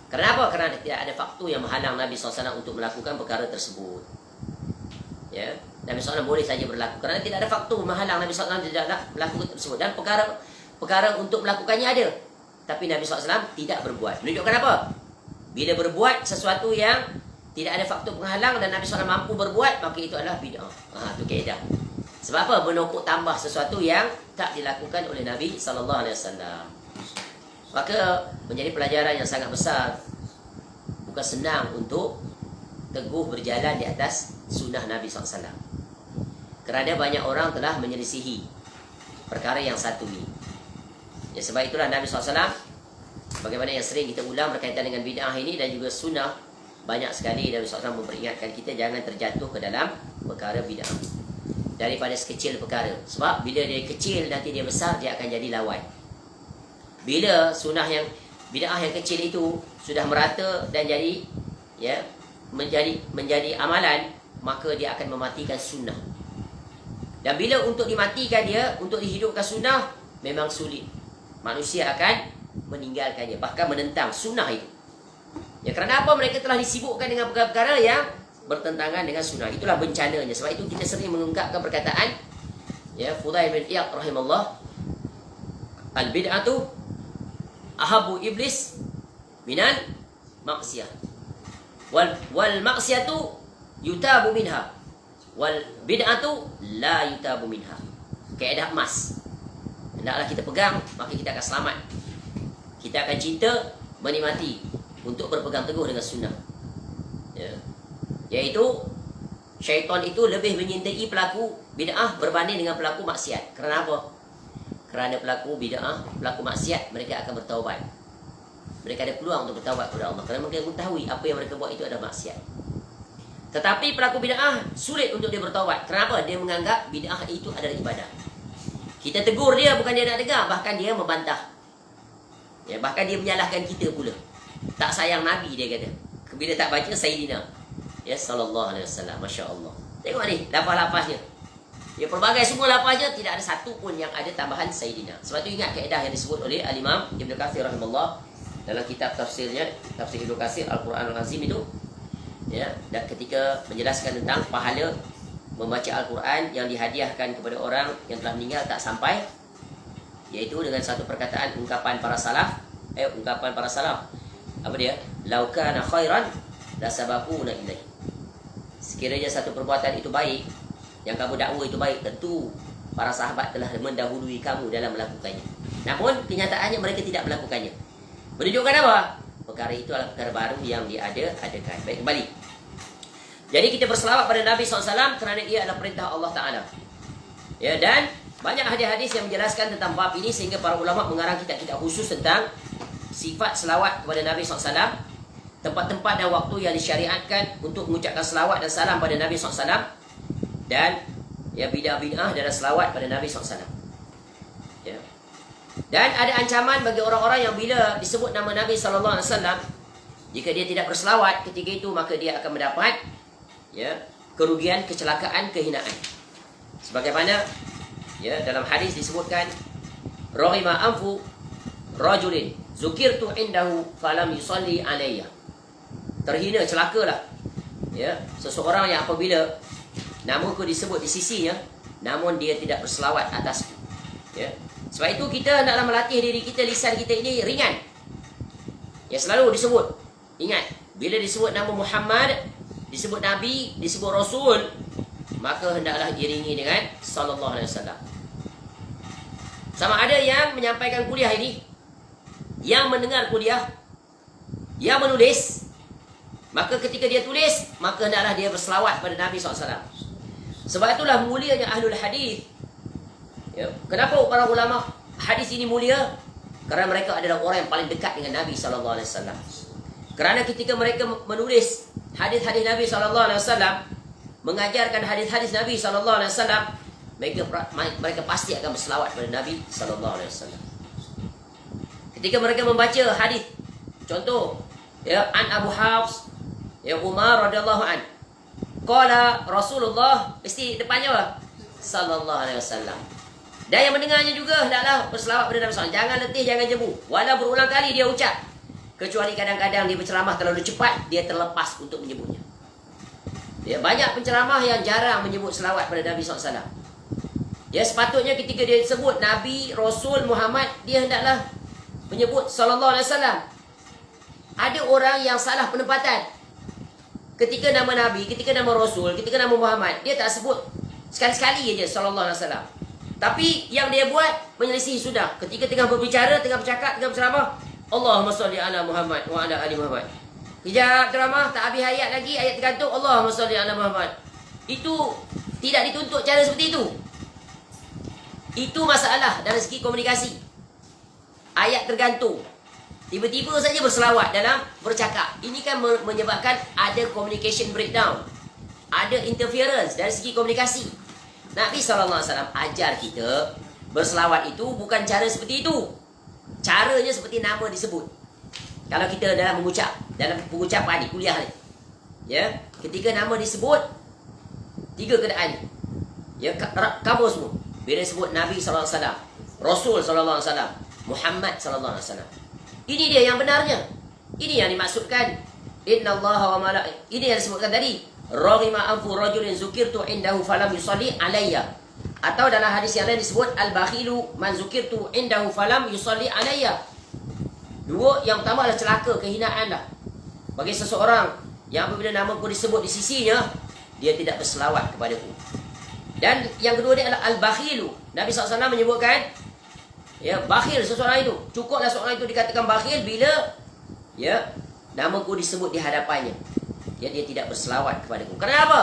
Kenapa? Kerana tidak ada faktor yang menghalang Nabi SAW untuk melakukan perkara tersebut. Ya, Nabi SAW boleh saja berlaku kerana tidak ada faktor menghalang Nabi SAW tidak melakukan tersebut. Dan perkara untuk melakukannya ada, tapi Nabi SAW tidak berbuat. Menunjukkan apa? Bila berbuat sesuatu yang tidak ada faktor penghalang dan Nabi SAW mampu berbuat, maka itu adalah bid'ah. Itu kaedah. Sebab apa? Menokok tambah sesuatu yang tak dilakukan oleh Nabi SAW. Maka menjadi pelajaran yang sangat besar. Bukan senang untuk teguh berjalan di atas sunnah Nabi SAW. Kerana banyak orang telah menyelisihi perkara yang satu ini. Ya, sebab itulah Nabi SAW, bagaimana yang sering kita ulang berkaitan dengan bid'ah ini dan juga sunnah, banyak sekali Nabi SAW memperingatkan kita jangan terjatuh ke dalam perkara bid'ah. Daripada sekecil perkara. Sebab bila dia kecil, nanti dia besar, dia akan jadi lawan. Bila sunnah yang bid'ah yang kecil itu sudah merata dan jadi menjadi amalan, maka dia akan mematikan sunnah. Dan bila untuk dimatikan dia, untuk dihidupkan sunnah, memang sulit. Manusia akan meninggalkannya, bahkan menentang sunnah itu. Ya, kerana apa? Mereka telah disibukkan dengan perkara-perkara yang bertentangan dengan sunnah. Itulah bencananya. Sebab itu kita sering mengungkapkan perkataan Fudail bin Iyad rahimahullah, al-bid'atu ahabu iblis minal maksiyah, wal maksiyatu yutabu minha, wal bid'atu la yutabu minha. Kaedah emas. Hendaklah kita pegang, maka kita akan selamat. Kita akan cinta, menikmati untuk berpegang teguh dengan sunnah. Ya. Iaitu syaitan itu lebih menyintai pelaku bid'ah berbanding dengan pelaku maksiat. Kerana apa? Kerana pelaku bid'ah, pelaku maksiat, mereka akan bertaubat. Mereka ada peluang untuk bertaubat kepada Allah kerana mereka mengetahui apa yang mereka buat itu adalah maksiat. Tetapi pelaku bid'ah sulit untuk dia bertaubat. Kenapa? Dia menganggap bid'ah itu adalah ibadah. Kita tegur dia, bukan dia nak dengar, bahkan dia membantah. Ya, bahkan dia menyalahkan kita pula. Tak sayang Nabi, dia kata. Bila tak baca Sayyidina, sallallahu alaihi wasallam. Masya Allah. Tengok ni lafaz-lafaznya. Ya, pelbagai semua lafaznya, tidak ada satu pun yang ada tambahan Sayyidina. Sebab tu ingat kaedah yang disebut oleh Al-Imam Ibn Katsir rahimahullah dalam kitab tafsirnya, tafsir Ibn Katsir Al-Quran Al-Azim itu. Ya, dan ketika menjelaskan tentang pahala membaca Al-Quran yang dihadiahkan kepada orang yang telah meninggal tak sampai, iaitu dengan satu perkataan ungkapan para salaf. Apa dia? Lau kana khairan la sabaquna ilaih. Sekiranya satu perbuatan itu baik, yang kamu dakwa itu baik, tentu para sahabat telah mendahului kamu dalam melakukannya. Namun kenyataannya mereka tidak melakukannya. Menunjukkan apa? Perkara itu adalah perkara baru yang diadakan. Baik, kembali. Jadi kita berselawat pada Nabi SAW kerana ia adalah perintah Allah Ta'ala. Ya, dan banyak hadis-hadis yang menjelaskan tentang bab ini, sehingga para ulama mengarang kitab-kitab khusus tentang sifat selawat kepada Nabi SAW, tempat-tempat dan waktu yang disyariatkan untuk mengucapkan selawat dan salam pada Nabi SAW, dan bid'ah dalam selawat pada Nabi SAW. Ya. Dan ada ancaman bagi orang-orang yang bila disebut nama Nabi SAW, jika dia tidak berselawat ketika itu, maka dia akan mendapat kerugian, kecelakaan, kehinaan. Sebagaimana dalam hadis disebutkan, raghima anfu rajulin zukirtu indahu falam yusalli alayya. Terhina, celakalah seseorang yang apabila namaku disebut di sisinya, namun dia tidak berselawat atasku. Ya. Sebab itu kita hendaklah melatih diri kita, lisan kita ini ringan. Ya, selalu disebut. Ingat, bila disebut nama Muhammad, disebut Nabi, disebut Rasul, maka hendaklah diiringi dengan sallallahu alaihi wasallam. Sama ada yang menyampaikan kuliah ini, yang mendengar kuliah, yang menulis, maka ketika dia tulis, maka hendaklah dia berselawat pada Nabi SAW. Sebab itulah mulianya ahlul hadis. Ya. Kenapa para ulama hadis ini mulia? Kerana mereka adalah orang yang paling dekat dengan Nabi SAW. Kerana ketika mereka menulis hadis-hadis Nabi SAW, mengajarkan hadis-hadis Nabi SAW, mereka pasti akan berselawat pada Nabi SAW. Ketika mereka membaca hadis, contoh, ya, an Abu Hafs, ya, Umar radhiyallahu an, qala Rasulullah, mesti depannya apa? Sallallahu alaihi wasallam. Dan yang mendengarnya juga hendaklah berselawat pada Nabi SAW. Jangan letih, jangan jemu. Walau berulang kali dia ucap, kecuali kadang-kadang dia berceramah terlalu cepat, dia terlepas untuk menyebutnya. Ya, banyak penceramah yang jarang menyebut selawat pada Nabi SAW. Ya, sepatutnya ketika dia sebut Nabi, Rasul, Muhammad, dia hendaklah menyebut sallallahu alaihi wasallam. Ada orang yang salah penempatan. Ketika nama Nabi, ketika nama Rasul, ketika nama Muhammad, dia tak sebut sekali-sekali aja sallallahu alaihi wasallam. Tapi yang dia buat menyelisih sudah. Ketika tengah berbicara, tengah bercakap, tengah berceramah, Allahumma salli ala Muhammad wa ala ali Muhammad. Kejap ceramah, tak habis ayat lagi, ayat tergantung, Allahumma salli ala Muhammad. Itu tidak dituntut cara seperti itu. Itu masalah dari segi komunikasi. Ayat tergantung. Tiba-tiba saja berselawat dalam bercakap. Ini kan menyebabkan ada communication breakdown. Ada interference dari segi komunikasi. Nabi SAW ajar kita berselawat itu bukan cara seperti itu. Caranya seperti nama disebut. Kalau kita dalam mengucap, dalam pengucapan ni, kuliah ni, ya, ketika nama disebut, 3 keadaan ni, ya, kamu semua bila sebut Nabi SAW, Rasul SAW, Muhammad SAW, ini dia yang benarnya. Ini yang dimaksudkan Inna Allah wa malaikatahu. Ini yang disebutkan tadi, Raghima anfu rajulin zukirtu indahu falam yusalli alayya. Atau dalam hadis yang lain disebut al-bakhilu man zukirtu indahu falam yusalli alayya. Dua, yang pertama adalah celaka, kehinaan dah bagi seseorang yang apabila namaku disebut di sisinya, dia tidak berselawat kepadaku. Dan yang kedua dia adalah al-bakhilu. Nabi SAW menyebutkan, ya, bakhil seseorang itu. Cukuplah seorang itu dikatakan bakhil bila, ya, namaku disebut di hadapannya. Dia tidak berselawat kepadaku. Kerana apa?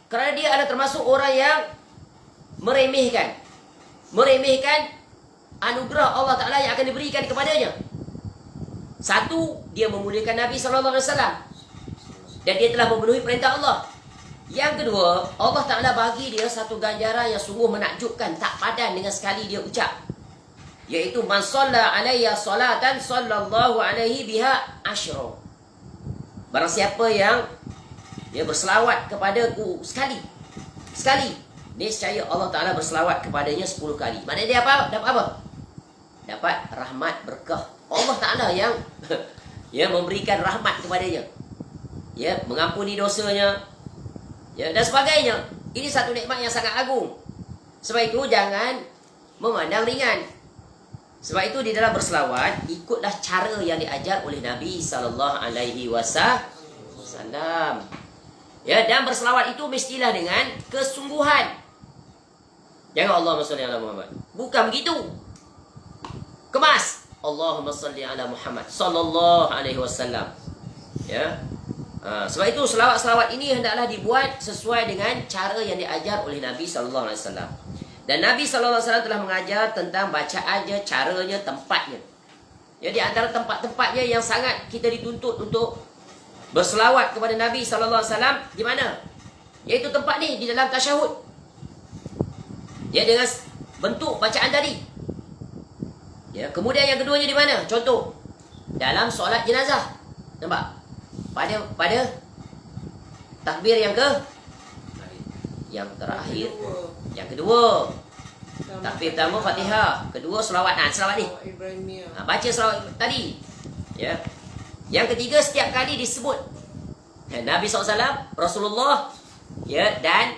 Kerana dia adalah termasuk orang yang meremehkan anugerah Allah Ta'ala yang akan diberikan kepadanya. Satu, dia memuliakan Nabi SAW dan dia telah memenuhi perintah Allah. Yang kedua, Allah Ta'ala bagi dia satu ganjaran yang sungguh menakjubkan, tak padan dengan sekali dia ucap, iaitu man shalla alayya salatan sallallahu alaihi biha asyra. Barang siapa yang dia berselawat kepadaku sekali, niscaya Allah Ta'ala berselawat kepadanya 10 kali. Maknanya dia apa? Dapat apa? Dapat rahmat, berkah. Allah Ta'ala yang ya, memberikan rahmat kepadanya, ya, mengampuni dosanya, ya, dan sebagainya. Ini satu nikmat yang sangat agung. Sebab itu jangan memandang ringan. Sebab itu di dalam berselawat, ikutlah cara yang diajar oleh Nabi SAW. Ya, dan berselawat itu mestilah dengan kesungguhan. Jangan Allahumma salli ala Muhammad. Bukan begitu. Kemas. Allahumma salli ala Muhammad sallallahu alaihi wasallam. Ya. Sebab itu selawat-selawat ini hendaklah dibuat sesuai dengan cara yang diajar oleh Nabi sallallahu alaihi wasallam. Dan Nabi sallallahu alaihi wasallam telah mengajar tentang bacaannya, caranya, tempatnya. Ya, di antara tempat-tempatnya yang sangat kita dituntut untuk berselawat kepada Nabi sallallahu alaihi wasallam di mana? Iaitu tempat ni di dalam tasyahud. Ya, dengan bentuk bacaan tadi. Ya, kemudian yang keduanya di mana? Contoh, dalam solat jenazah. Nampak? Pada takbir yang terakhir. Yang kedua, takbir pertama Fatihah, kedua selawat. Selawat ni. Baca selawat tadi. Ya. Yang ketiga, setiap kali disebut Nabi SAW, Rasulullah, ya, dan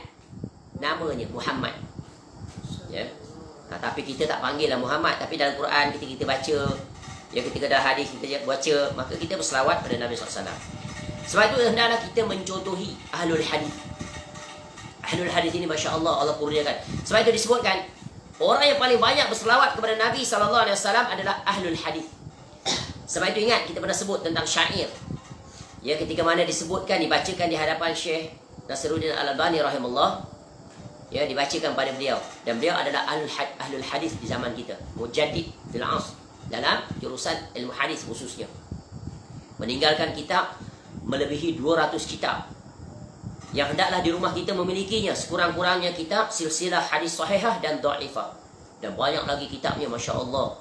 namanya Muhammad. Ya. Tapi kita tak panggil lah Muhammad, tapi dalam Quran kita baca, ya, ketika dah hadis kita baca, maka kita berselawat pada Nabi SAW. Sebab itu hendaklah kita mencontohi ahlul hadis. Ahlul hadis ini masya-Allah Allah kurniakan. Sebab itu disebutkan orang yang paling banyak berselawat kepada Nabi SAW adalah ahlul hadis. Sebab itu ingat kita pernah sebut tentang syair. Ya, ketika mana disebutkan, dibacakan di hadapan Syekh Nasiruddin Al-Albani rahimahullah, ya, dibacakan pada beliau, dan beliau adalah ahlul hadis di zaman kita, mujaddid fil asr dalam jurusan ilmu hadis khususnya. Meninggalkan kitab melebihi 200 kitab yang hendaklah di rumah kita memilikinya, sekurang-kurangnya kitab silsilah hadis sahihah dan dhaifah, dan banyak lagi kitabnya masya-Allah.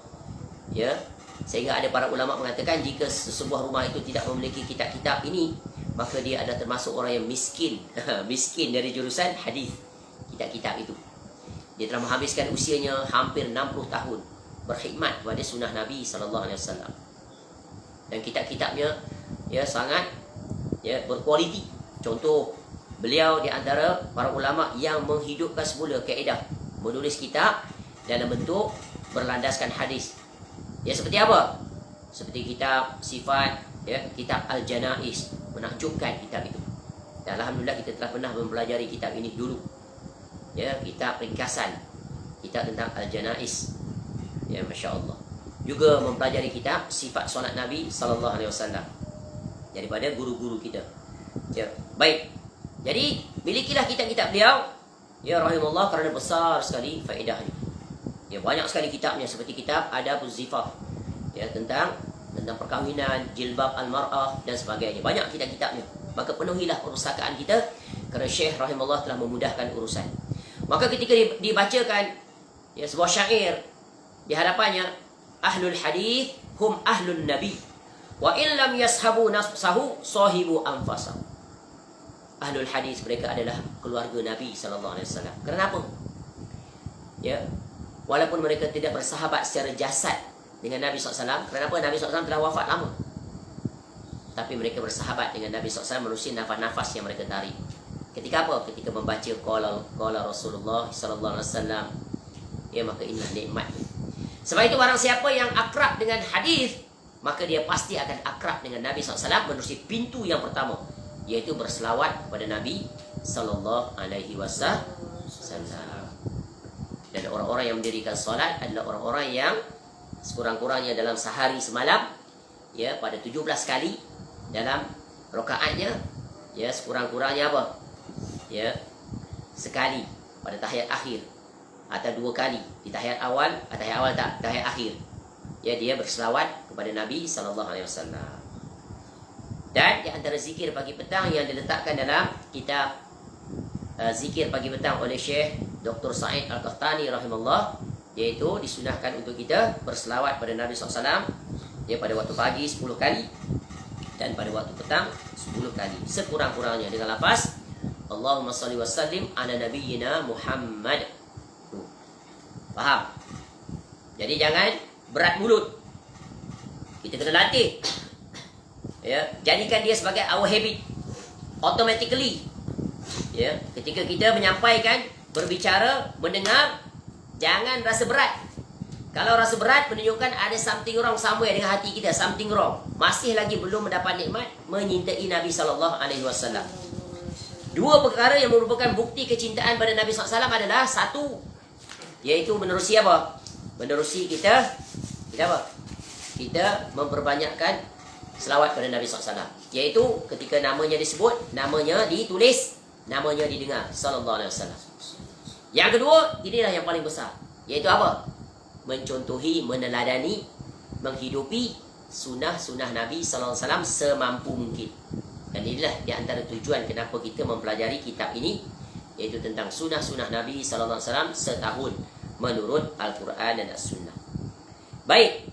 Ya, sehingga ada para ulama mengatakan jika sebuah rumah itu tidak memiliki kitab-kitab ini, maka dia adalah termasuk orang yang miskin. Miskin dari jurusan hadis. Kitab-kitab itu, dia telah menghabiskan usianya hampir 60 tahun berkhidmat kepada sunnah Nabi SAW. Dan kitab-kitabnya, ya, sangat, ya, berkualiti. Contoh, beliau di antara para ulama yang menghidupkan semula kaedah menulis kitab dalam bentuk berlandaskan hadis. Ya, seperti apa? Seperti kitab sifat, ya, kitab Al-Janaiz, menakjubkan kitab itu. Dan alhamdulillah kita telah pernah mempelajari kitab ini dulu. Ya, kitab ringkasan, kitab tentang Al-Janaiz. Ya, masya-Allah. Juga mempelajari kitab sifat solat Nabi SAW daripada guru-guru kita. Ya, baik. Jadi milikilah kitab-kitab beliau, ya, rahimahullah, kerana besar sekali faedahnya. Ya, banyak sekali kitabnya, seperti kitab Adabuz Zifaf, ya, tentang perkahwinan, jilbab al-mar'ah dan sebagainya. Banyak kitab-kitabnya. Maka penuhilah perpustakaan kita, kerana Syekh rahimahullah telah memudahkan urusan. Maka ketika dibacakan, ya, sebuah syair di hadapannya, ahlul hadis hum ahlun nabi wa illam yashabu nafsahu sahibu anfasahu. Ahlul hadis, mereka adalah keluarga Nabi SAW. Kenapa? Ya, walaupun mereka tidak bersahabat secara jasad dengan Nabi SAW. Kenapa? Nabi SAW telah wafat lama, tapi mereka bersahabat dengan Nabi SAW menerusi nafas-nafas yang mereka tarik. Ketika apa? Ketika membaca qala Rasulullah sallallahu alaihi wasallam, ya, maka inilah nikmat. Sebab itu barang siapa yang akrab dengan hadis, maka dia pasti akan akrab dengan Nabi SAW menerusi pintu yang pertama, yaitu berselawat kepada Nabi sallallahu alaihi wasallam. Dan orang-orang yang mendirikan solat adalah orang-orang yang sekurang-kurangnya dalam sehari semalam, ya, pada 17 kali dalam rakaatnya, ya, sekurang-kurangnya apa? Ya, sekali pada tahiyat akhir, atau 2 kali di tahiyat awal, tak, tahiyat akhir. Ya, dia berselawat kepada Nabi SAW. Dan di antara zikir pagi petang yang diletakkan dalam kitab zikir pagi petang oleh Syekh Dr. Sa'id Al-Qahtani rahimahullah, yaitu disunahkan untuk kita berselawat pada Nabi SAW, ya, pada waktu pagi 10 kali dan pada waktu petang 10 kali, sekurang-kurangnya dengan lafaz Allahumma salli wa sallim ala nabiyyina Muhammad. Faham? Jadi jangan berat mulut. Kita kena latih. Ya, jadikan dia sebagai our habit. Automatically. Ya, ketika kita menyampaikan, berbicara, mendengar, jangan rasa berat. Kalau rasa berat menunjukkan ada something wrong somewhere dengan hati kita, something wrong. Masih lagi belum mendapat nikmat menyintai Nabi SAW. 2 perkara yang merupakan bukti kecintaan pada Nabi SAW adalah, 1, yaitu menerusi apa? Menerusi kita apa? Kita memperbanyakkan selawat pada Nabi SAW. Yaitu ketika namanya disebut, namanya ditulis, namanya didengar, sallallahu alaihi wasallam. Yang kedua, inilah yang paling besar, yaitu apa? Mencontohi, meneladani, menghidupi sunnah-sunnah Nabi sallallahu alaihi wasallam semampu mungkin. Dan inilah di antara tujuan kenapa kita mempelajari kitab ini, yaitu tentang sunnah-sunnah Nabi sallallahu alaihi wasallam setahun menurut Al-Quran dan As-Sunnah. Baik,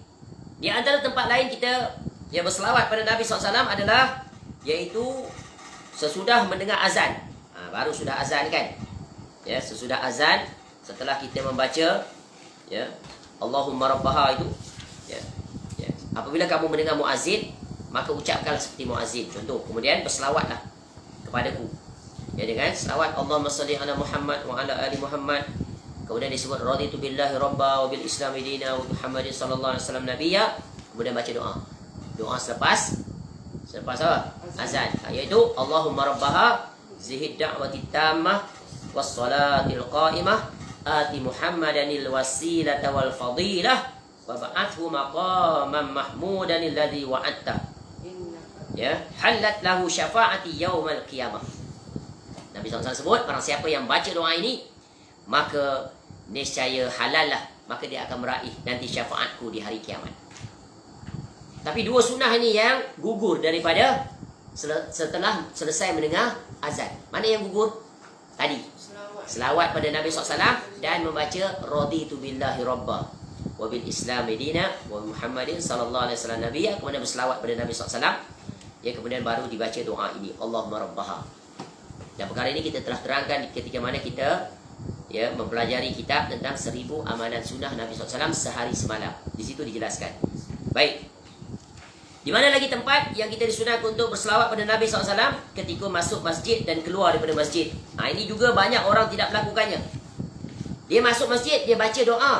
di antara tempat lain kita yang berselawat pada Nabi SAW adalah, yaitu sesudah mendengar azan. Baru sudah azan kan? Ya, sesudah azan, setelah kita membaca, ya, Allahumma rabbaha itu, ya, ya. Apabila kamu mendengar muazzin, maka ucapkanlah seperti muazzin. Contoh, kemudian berselawatlah kepadaku. Ya, dengan selawat Allahumma salli ala Muhammad wa ala ali Muhammad. Kemudian disebut raditu billahi rabba wa bil islami dina wa Muhammadin sallallahu alaihi wasallam nabiyya. Kemudian baca doa. Doa selepas apa? Azan. Iaitu Allahumma rabbaha zihid da'wati tammah was salatil qa'imah ati Muhammadanil wasilata wal fadilah wa ba'athu maqaman mahmudan alladhi wa'adta. Ya, halat lahu syafa'ati yaumal qiyamah. Nabi SAW sebut, barang siapa yang baca doa ini, maka niscaya halal lah, maka dia akan meraih nanti syafaatku di hari kiamat. Tapi dua sunnah ini yang gugur daripada setelah selesai mendengar azan. Mana yang gugur? Tadi selawat pada Nabi SAW dan membaca raditu billahi rabba wa bil islami dina wa Muhammadin sallallahu alaihi wasallam nabiyya. Kemudian berselawat pada Nabi SAW. Ya, kemudian baru dibaca doa ini, Allahumma rabbaha. Dan perkara ini kita telah terangkan ketika mana kita mempelajari kitab tentang 1000 amalan sunnah Nabi SAW sehari semalam. Di situ dijelaskan. Baik. Di mana lagi tempat yang kita disunahkan untuk berselawat pada Nabi SAW? Ketika masuk masjid dan keluar daripada masjid. Ini juga banyak orang tidak melakukannya. Dia masuk masjid, dia baca doa.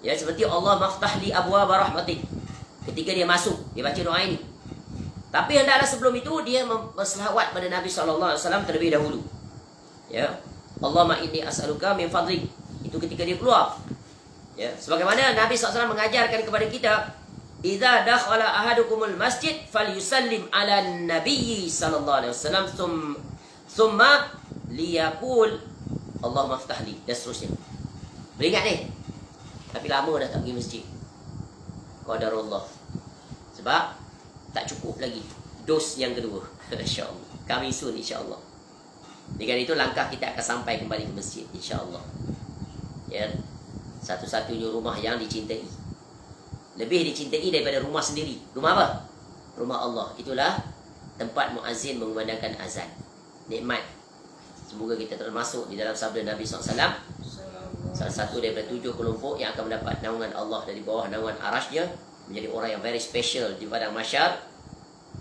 Ya, seperti Allah maftah li abwaaba rahmatik. Ketika dia masuk, dia baca doa ini. Tapi hendaklah sebelum itu dia berselawat pada Nabi SAW terlebih dahulu. Ya, Allahumma inni as'aluka min fadlik. Itu ketika dia keluar. Ya, sebagaimana Nabi SAW mengajarkan kepada kita, idza dakhala ahadukumul masjid falyusallim ala nabiyyi sallallahu alaihi wasallam thumma liyaqul Allahumma iftah li, dan seterusnya. Beringat ni. Tapi lama dah tak pergi masjid. Qadarullah. Sebab tak cukup lagi dos yang kedua. Insya-Allah. Coming soon insya-Allah. Dengan itu langkah kita akan sampai kembali ke masjid insya-Allah. Ya. Satu-satunya rumah yang dicintai. Lebih dicintai daripada rumah sendiri. Rumah apa? Rumah Allah. Itulah tempat muazzin mengumandangkan azan. Nikmat. Semoga kita termasuk di dalam sabda Nabi SAW. Salah satu daripada 7 kelompok yang akan mendapat naungan Allah dari bawah naungan arasnya, menjadi orang yang very special di padang mahsyar.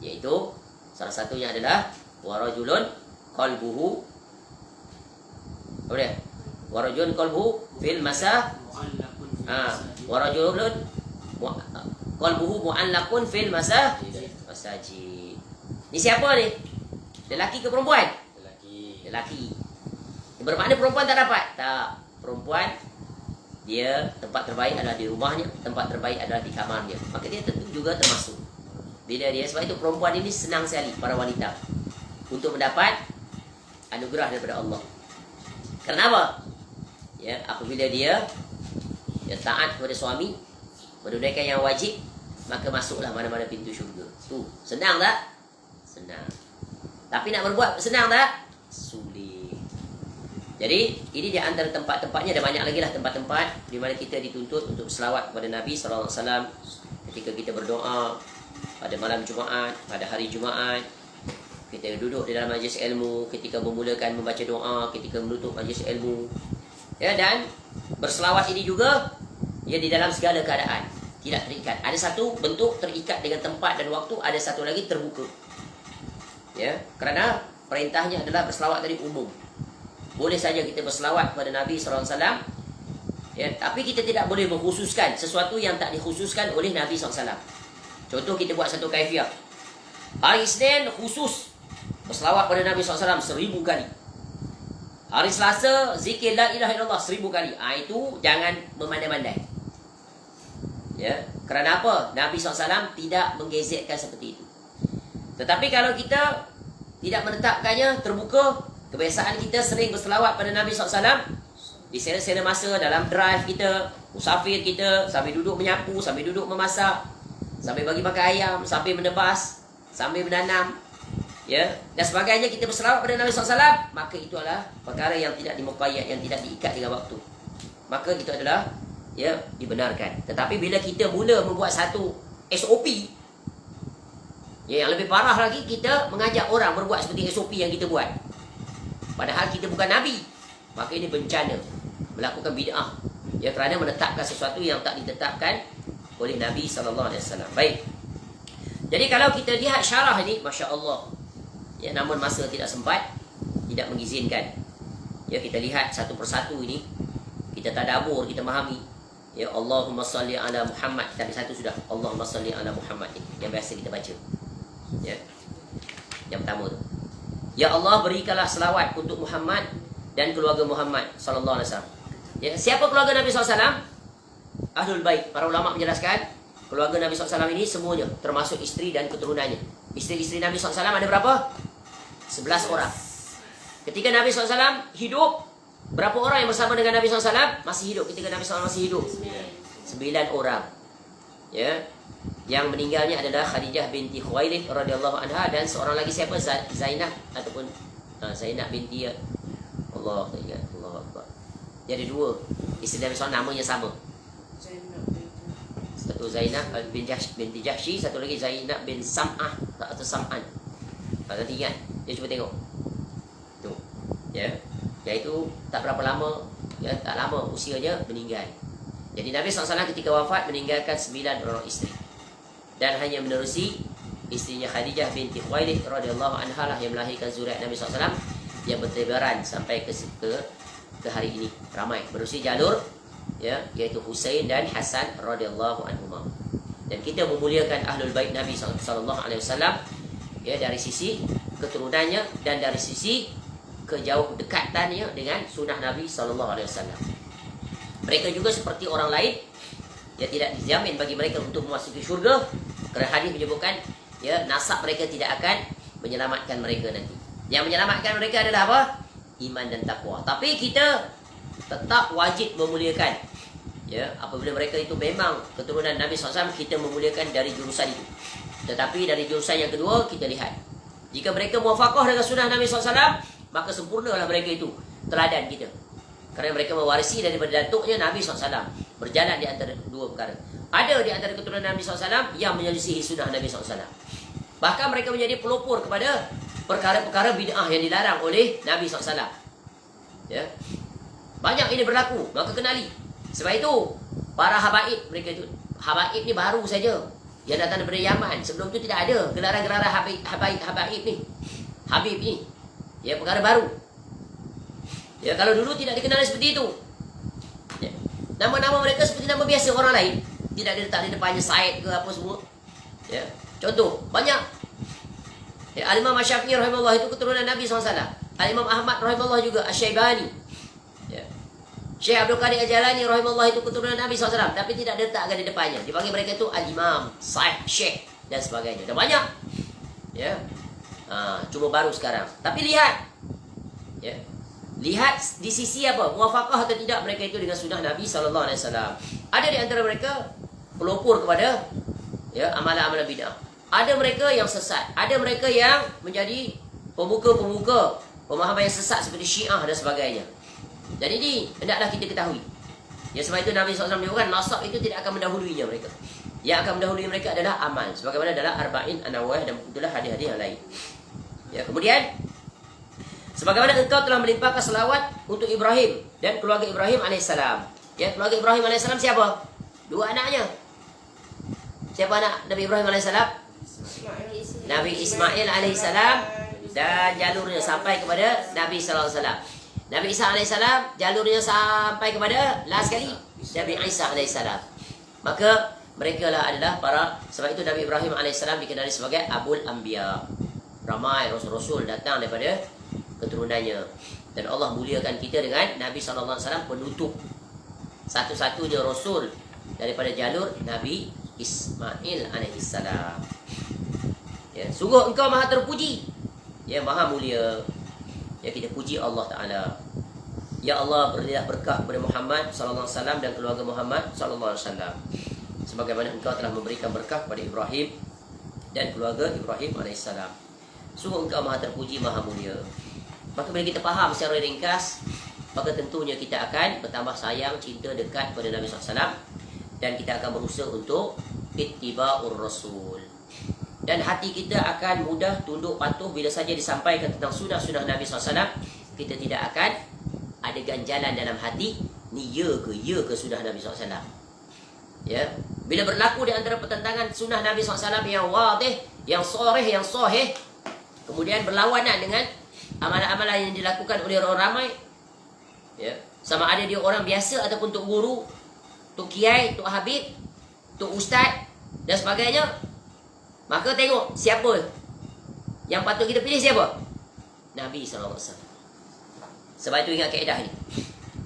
Iaitu salah satunya adalah warajulun qalbuhu, apa dia? Warajulun qalbuhu fil masah. Warajulun qalbuhu mu'allaqun fil masajid. Ni siapa ni? Lelaki ke perempuan? Lelaki. Bermakna perempuan tak dapat? Tak. Perempuan dia tempat terbaik adalah di rumahnya, tempat terbaik adalah di kamarnya. Maka dia tentu juga termasuk. Bila dia, sebab itu perempuan ini senang sekali para wanita untuk mendapat anugerah daripada Allah. Kenapa? Ya, apabila dia taat kepada suami, menunaikan yang wajib, maka masuklah mana-mana pintu syurga. Tu, senang tak? Senang. Tapi nak berbuat senang tak? Sulit. Jadi, ini di antara tempat-tempatnya, ada banyak lagi lah tempat-tempat di mana kita dituntut untuk selawat kepada Nabi SAW ketika kita berdoa pada malam Jumaat, pada hari Jumaat, kita duduk di dalam majlis ilmu, ketika memulakan membaca doa, ketika menutup majlis ilmu. Ya, dan berselawat ini juga ia di dalam segala keadaan, tidak terikat. Ada satu bentuk terikat dengan tempat dan waktu, ada satu lagi terbuka. Ya, kerana perintahnya adalah berselawat tadi umum. Boleh saja kita berselawat kepada Nabi SAW. Ya, tapi kita tidak boleh mengkhususkan sesuatu yang tak dikhususkan oleh Nabi SAW. Contoh, kita buat satu kaifiah. Hari Isnin khusus berselawat pada Nabi SAW 1000 kali. Hari Selasa zikir la ilaha illallah 1000 kali. Itu jangan memandai-mandai. Ya, kerana apa? Nabi SAW tidak menggezetkan seperti itu. Tetapi kalau kita tidak menetapkannya terbuka, kebiasaan kita sering berselawat pada Nabi SAW di sela-sela masa dalam drive kita, musafir kita, sambil duduk menyapu, sambil duduk memasak, sambil bagi makan ayam, sambil menebas, sambil menanam, ya, dan sebagainya, kita berselawat pada Nabi SAW, maka itu adalah perkara yang tidak dimuqayyad, yang tidak diikat dengan waktu. Maka itu adalah dibenarkan. Tetapi bila kita mula membuat satu SOP, yang lebih parah lagi, kita mengajak orang berbuat seperti SOP yang kita buat, padahal kita bukan Nabi, maka ini bencana, melakukan bid'ah, ya, kerana menetapkan sesuatu yang tak ditetapkan oleh Nabi SAW. Baik. Jadi kalau kita lihat syarah ini, Masya Allah, ya, namun masa tidak sempat, di tidak mengizinkan. Ya, kita lihat satu persatu ini, kita tadabbur, kita memahami. Ya, Allahumma salli ala Muhammad. Tapi satu sudah, Allahumma salli ala Muhammad ini yang biasa kita baca. Ya. Yang pertama tu. Ya Allah, berikanlah selawat untuk Muhammad dan keluarga Muhammad sallallahu alaihi wasallam. Ya, siapa keluarga Nabi SAW? Ahlul Bait. Para ulama menjelaskan, keluarga Nabi SAW ini semuanya, termasuk isteri dan keturunannya. Isteri-isteri Nabi SAW ada berapa? 11 orang. Ketika Nabi SAW hidup, berapa orang yang bersama dengan Nabi SAW? Masih hidup. Ketika Nabi SAW masih hidup, 9 orang. Ya, yang meninggalnya adalah Khadijah binti Khuwailid radhiyallahu anha, dan seorang lagi siapa? Zainab ataupun Zainab binti Allah Akbar. Jadi 2 isteri Nabi SAW namanya sama. Satu Zainab binti Jahsy, satu lagi Zainab bin Sam'ah atau Sam'an. Nanti ingat, dia cuba tengok. Tu. Ya. Iaitu tak berapa lama, ya, tak lama usianya meninggal. Jadi Nabi SAW ketika wafat meninggalkan 9 orang isteri. Dan hanya menerusi istrinya Khadijah binti Khuwailid radhiyallahu anha lah yang melahirkan zuriat Nabi SAW yang bertebaran sampai ke hari ini. Ramai menerusi jalur, ya, iaitu Husain dan Hasan radhiyallahu anhuma. Dan kita memuliakan Ahlul Bait Nabi sallallahu alaihi wasallam, ya, dari sisi keturunannya dan dari sisi kejauh dekatannya dengan sunnah Nabi sallallahu alaihi wasallam. Mereka juga seperti orang lain, ya, tidak dijamin bagi mereka untuk memasuki syurga, kerana hadis menyebutkan, ya, nasab mereka tidak akan menyelamatkan mereka nanti. Yang menyelamatkan mereka adalah apa? Iman dan takwa. Tapi kita tetap wajib memuliakan, ya, apabila mereka itu memang keturunan Nabi SAW, kita memuliakan dari jurusan itu. Tetapi dari jurusan yang kedua, kita lihat, jika mereka muwafaqah dengan sunnah Nabi SAW, maka sempurnalah mereka itu teladan kita. Kerana mereka mewarisi daripada datuknya Nabi SAW, berjalan di antara 2 perkara. Ada di antara keturunan Nabi SAW yang menyelisihi sunnah Nabi SAW. Bahkan mereka menjadi pelopor kepada perkara-perkara bid'ah yang dilarang oleh Nabi SAW. Ya. Banyak ini berlaku, maka kenali. Sebab itu, para habaib, mereka itu, habaib ni baru saja yang datang daripada Yaman. Sebelum itu tidak ada gelaran-gelaran habaib ni. Habib ni. Ya, perkara baru. Ya, kalau dulu tidak dikenali seperti itu. Ya. Nama-nama mereka seperti nama biasa orang lain. Tidak diletak di depannya Said ke apa semua. Ya. Contoh, banyak. Ya, Al-Imam Asy-Syafi'i rahimahullah itu keturunan Nabi SAW. Al-Imam Ahmad rahimahullah juga, Asy-Syaibani. Ya. Syekh Abdul Qadir Al-Jalani rahimahullah itu keturunan Nabi SAW, tapi tidak diletakkan di depannya. Dipanggil mereka itu Al-Imam, Sahih, Syekh dan sebagainya. Dan banyak. Ya. Cuma baru sekarang. Tapi lihat. Ya. Lihat di sisi apa? Muwafaqah atau tidak mereka itu dengan sunnah Nabi SAW. Ada di antara mereka pelopor kepada, ya, amalan-amalan bid'ah. Ada mereka yang sesat. Ada mereka yang menjadi pemuka-pemuka pemahaman yang sesat seperti Syiah dan sebagainya. Dan ini hendaklah kita ketahui. Ya, sebab itu Nabi SAW menyebutkan nasab itu tidak akan mendahuluinya mereka. Yang akan mendahului mereka adalah amal. Sebagaimana dalam Arba'in An-Nawawiyah dan itulah hadis-hadis yang lain. Ya, kemudian sebagaimana engkau telah melimpahkan selawat untuk Ibrahim dan keluarga Ibrahim AS. Ya, keluarga Ibrahim AS siapa? 2 anaknya. Siapa anak Nabi Ibrahim AS? Nabi Ismail AS dan jalurnya sampai kepada Nabi SAW. Nabi Isa AS jalurnya sampai kepada last sekali Nabi Isa AS. Maka mereka lah adalah para, sebab itu Nabi Ibrahim AS dikenali sebagai Abul Anbiya. Ramai rasul-rasul datang daripada keturunannya. Dan Allah muliakan kita dengan Nabi SAW penutup satu-satunya rasul daripada jalur Nabi Ismail AS. Ya, sungguh engkau maha terpuji, ya, maha mulia. Ya, kita puji Allah Ta'ala. Ya Allah, berilah berkah kepada Muhammad SAW dan keluarga Muhammad SAW, sebagaimana engkau telah memberikan berkah kepada Ibrahim dan keluarga Ibrahim AS. Sungguh engkau maha terpuji, maha mulia. Maka bila kita faham secara ringkas, maka tentunya kita akan bertambah sayang, cinta, dekat kepada Nabi SAW. Dan kita akan berusaha untuk ittiba'ur Rasul. Dan hati kita akan mudah tunduk patuh bila saja disampaikan tentang sunnah-sunnah Nabi SAW. Kita tidak akan ada ganjalan dalam hati, ni ya ke sunnah Nabi SAW. Ya. Bila berlaku di antara pertentangan sunnah Nabi SAW yang wadih, yang sahih, yang sahih, kemudian berlawanan dengan amalan-amalan yang dilakukan oleh orang ramai, ya, sama ada dia orang biasa ataupun tok guru, tok kiai, tok habib, tok ustaz dan sebagainya, maka tengok siapa yang patut kita pilih, siapa? Nabi SAW. Sebab itu ingat kaedah ni.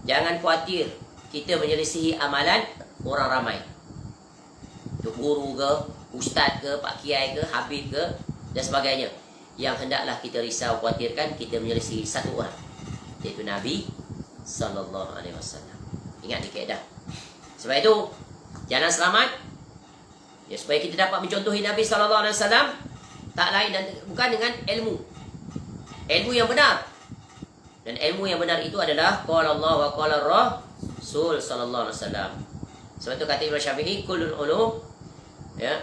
Jangan khawatir kita menyelisihi amalan orang ramai. Tok guru ke, ustaz ke, pak kiai ke, habib ke dan sebagainya. Yang hendaklah kita risau khawatirkan kita menyelisihi satu orang, iaitu Nabi sallallahu alaihi wasallam. Ingat ni kaedah. Sebab itu jalan selamat, ya, supaya kita dapat mencontohi Nabi sallallahu alaihi wasallam, tak lain dan bukan dengan ilmu. Ilmu yang benar. Dan ilmu yang benar itu adalah qala Allah wa qala Rasul sallallahu alaihi wasallam. Sebab itu kata Imam Syafi'i, kullul ulum, ya,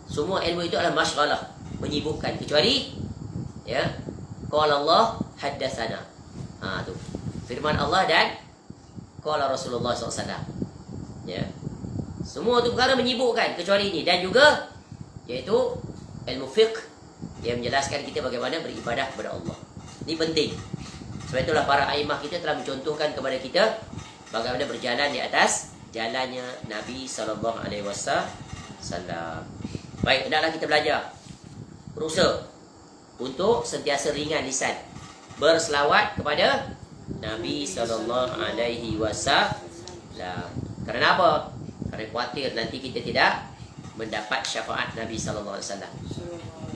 semua ilmu itu adalah masyghalah, menyibukkan, kecuali, ya, qala Allah haddatsana. Tu firman Allah dan qala Rasulullah SAW. Ya. Semua itu perkara menyibukkan kecuali ini, dan juga iaitu ilmu fiqh yang menjelaskan kita bagaimana beribadah kepada Allah. Ini penting. Sebab itulah para aimah kita telah mencontohkan kepada kita bagaimana berjalan di atas jalannya Nabi sallallahu alaihi wasallam. Baik, hendaklah kita belajar, berusaha untuk sentiasa ringan lisan berselawat kepada Nabi sallallahu alaihi wasallam. Kerana apa? Kerana khawatir nanti kita tidak mendapat syafaat Nabi sallallahu alaihi wasallam.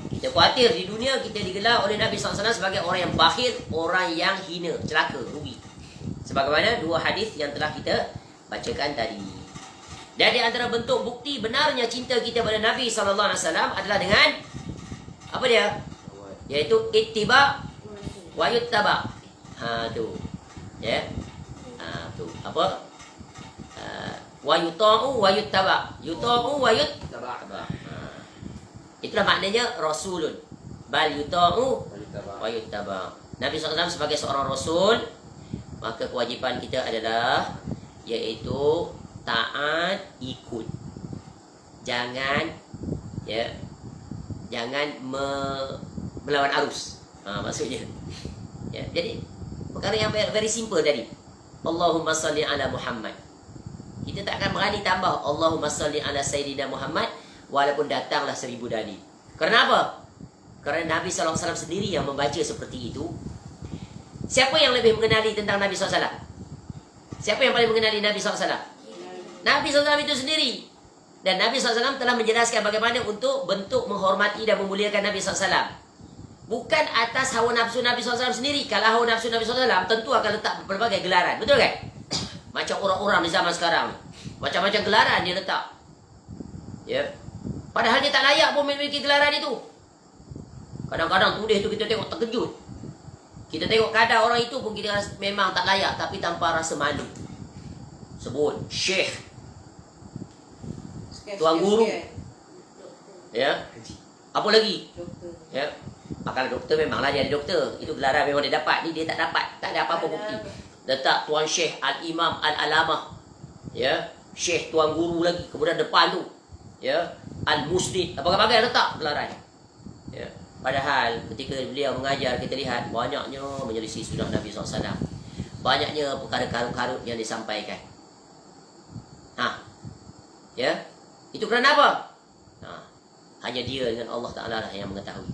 Kita khawatir di dunia kita digelar oleh Nabi sallallahu alaihi wasallam sebagai orang yang bakhil, orang yang hina, celaka, rugi. Sebagaimana dua hadis yang telah kita bacakan tadi. Dan di antara bentuk bukti benarnya cinta kita pada Nabi sallallahu alaihi wasallam adalah dengan apa dia? Iaitu ittiba wa yuttaba. Tu. Ya. Tu. Apa? Wa yuta'u wa yuttaba. Yuta'u wa yuttaba. Itulah maknanya rasulun. Bal yuta'u wa yuttaba. Nabi SAW sebagai seorang rasul, maka kewajipan kita adalah iaitu taat, ikut. Jangan, ya, jangan melawan arus. Maksudnya, ya, jadi perkara yang very simple tadi. Allahumma salli ala Muhammad. Kita tak akan berani tambah Allahumma salli ala Sayyidina Muhammad walaupun datanglah 1000 dalil. Kerana apa? Kerana Nabi SAW sendiri yang membaca seperti itu. Siapa yang lebih mengenali tentang Nabi SAW? Siapa yang paling mengenali Nabi SAW? Nabi SAW itu sendiri. Dan Nabi SAW telah menjelaskan bagaimana untuk bentuk menghormati dan memuliakan Nabi SAW. Bukan atas hawa nafsu Nabi SAW sendiri. Kalau hawa nafsu Nabi SAW tentu akan letak berbagai gelaran. Betul kan? Macam orang-orang di zaman sekarang, macam-macam gelaran dia letak, ya. Padahal dia tak layak pun memiliki gelaran itu. Kadang-kadang tulis itu kita tengok terkejut. Kita tengok kadar orang itu pun kita memang tak layak, tapi tanpa rasa malu. Sebut Syekh, Tuan Guru, ya. Apa lagi? Ya. Kalau doktor memanglah dia ada doktor. Itu gelaran memang dia dapat. Ni dia tak dapat. Tak ada apa-apa bukti. Letak Tuan Syekh Al-Imam Al-Alamah, ya, Syekh Tuan Guru lagi. Kemudian depan tu, ya, Al-Musnid, apa-apa letak gelaran, ya. Padahal ketika beliau mengajar, kita lihat banyaknya menyelisih sunnah Nabi SAW. Banyaknya perkara karut-karut yang disampaikan. Ya, itu kerana apa? Hanya dia dengan Allah Ta'ala lah yang mengetahui.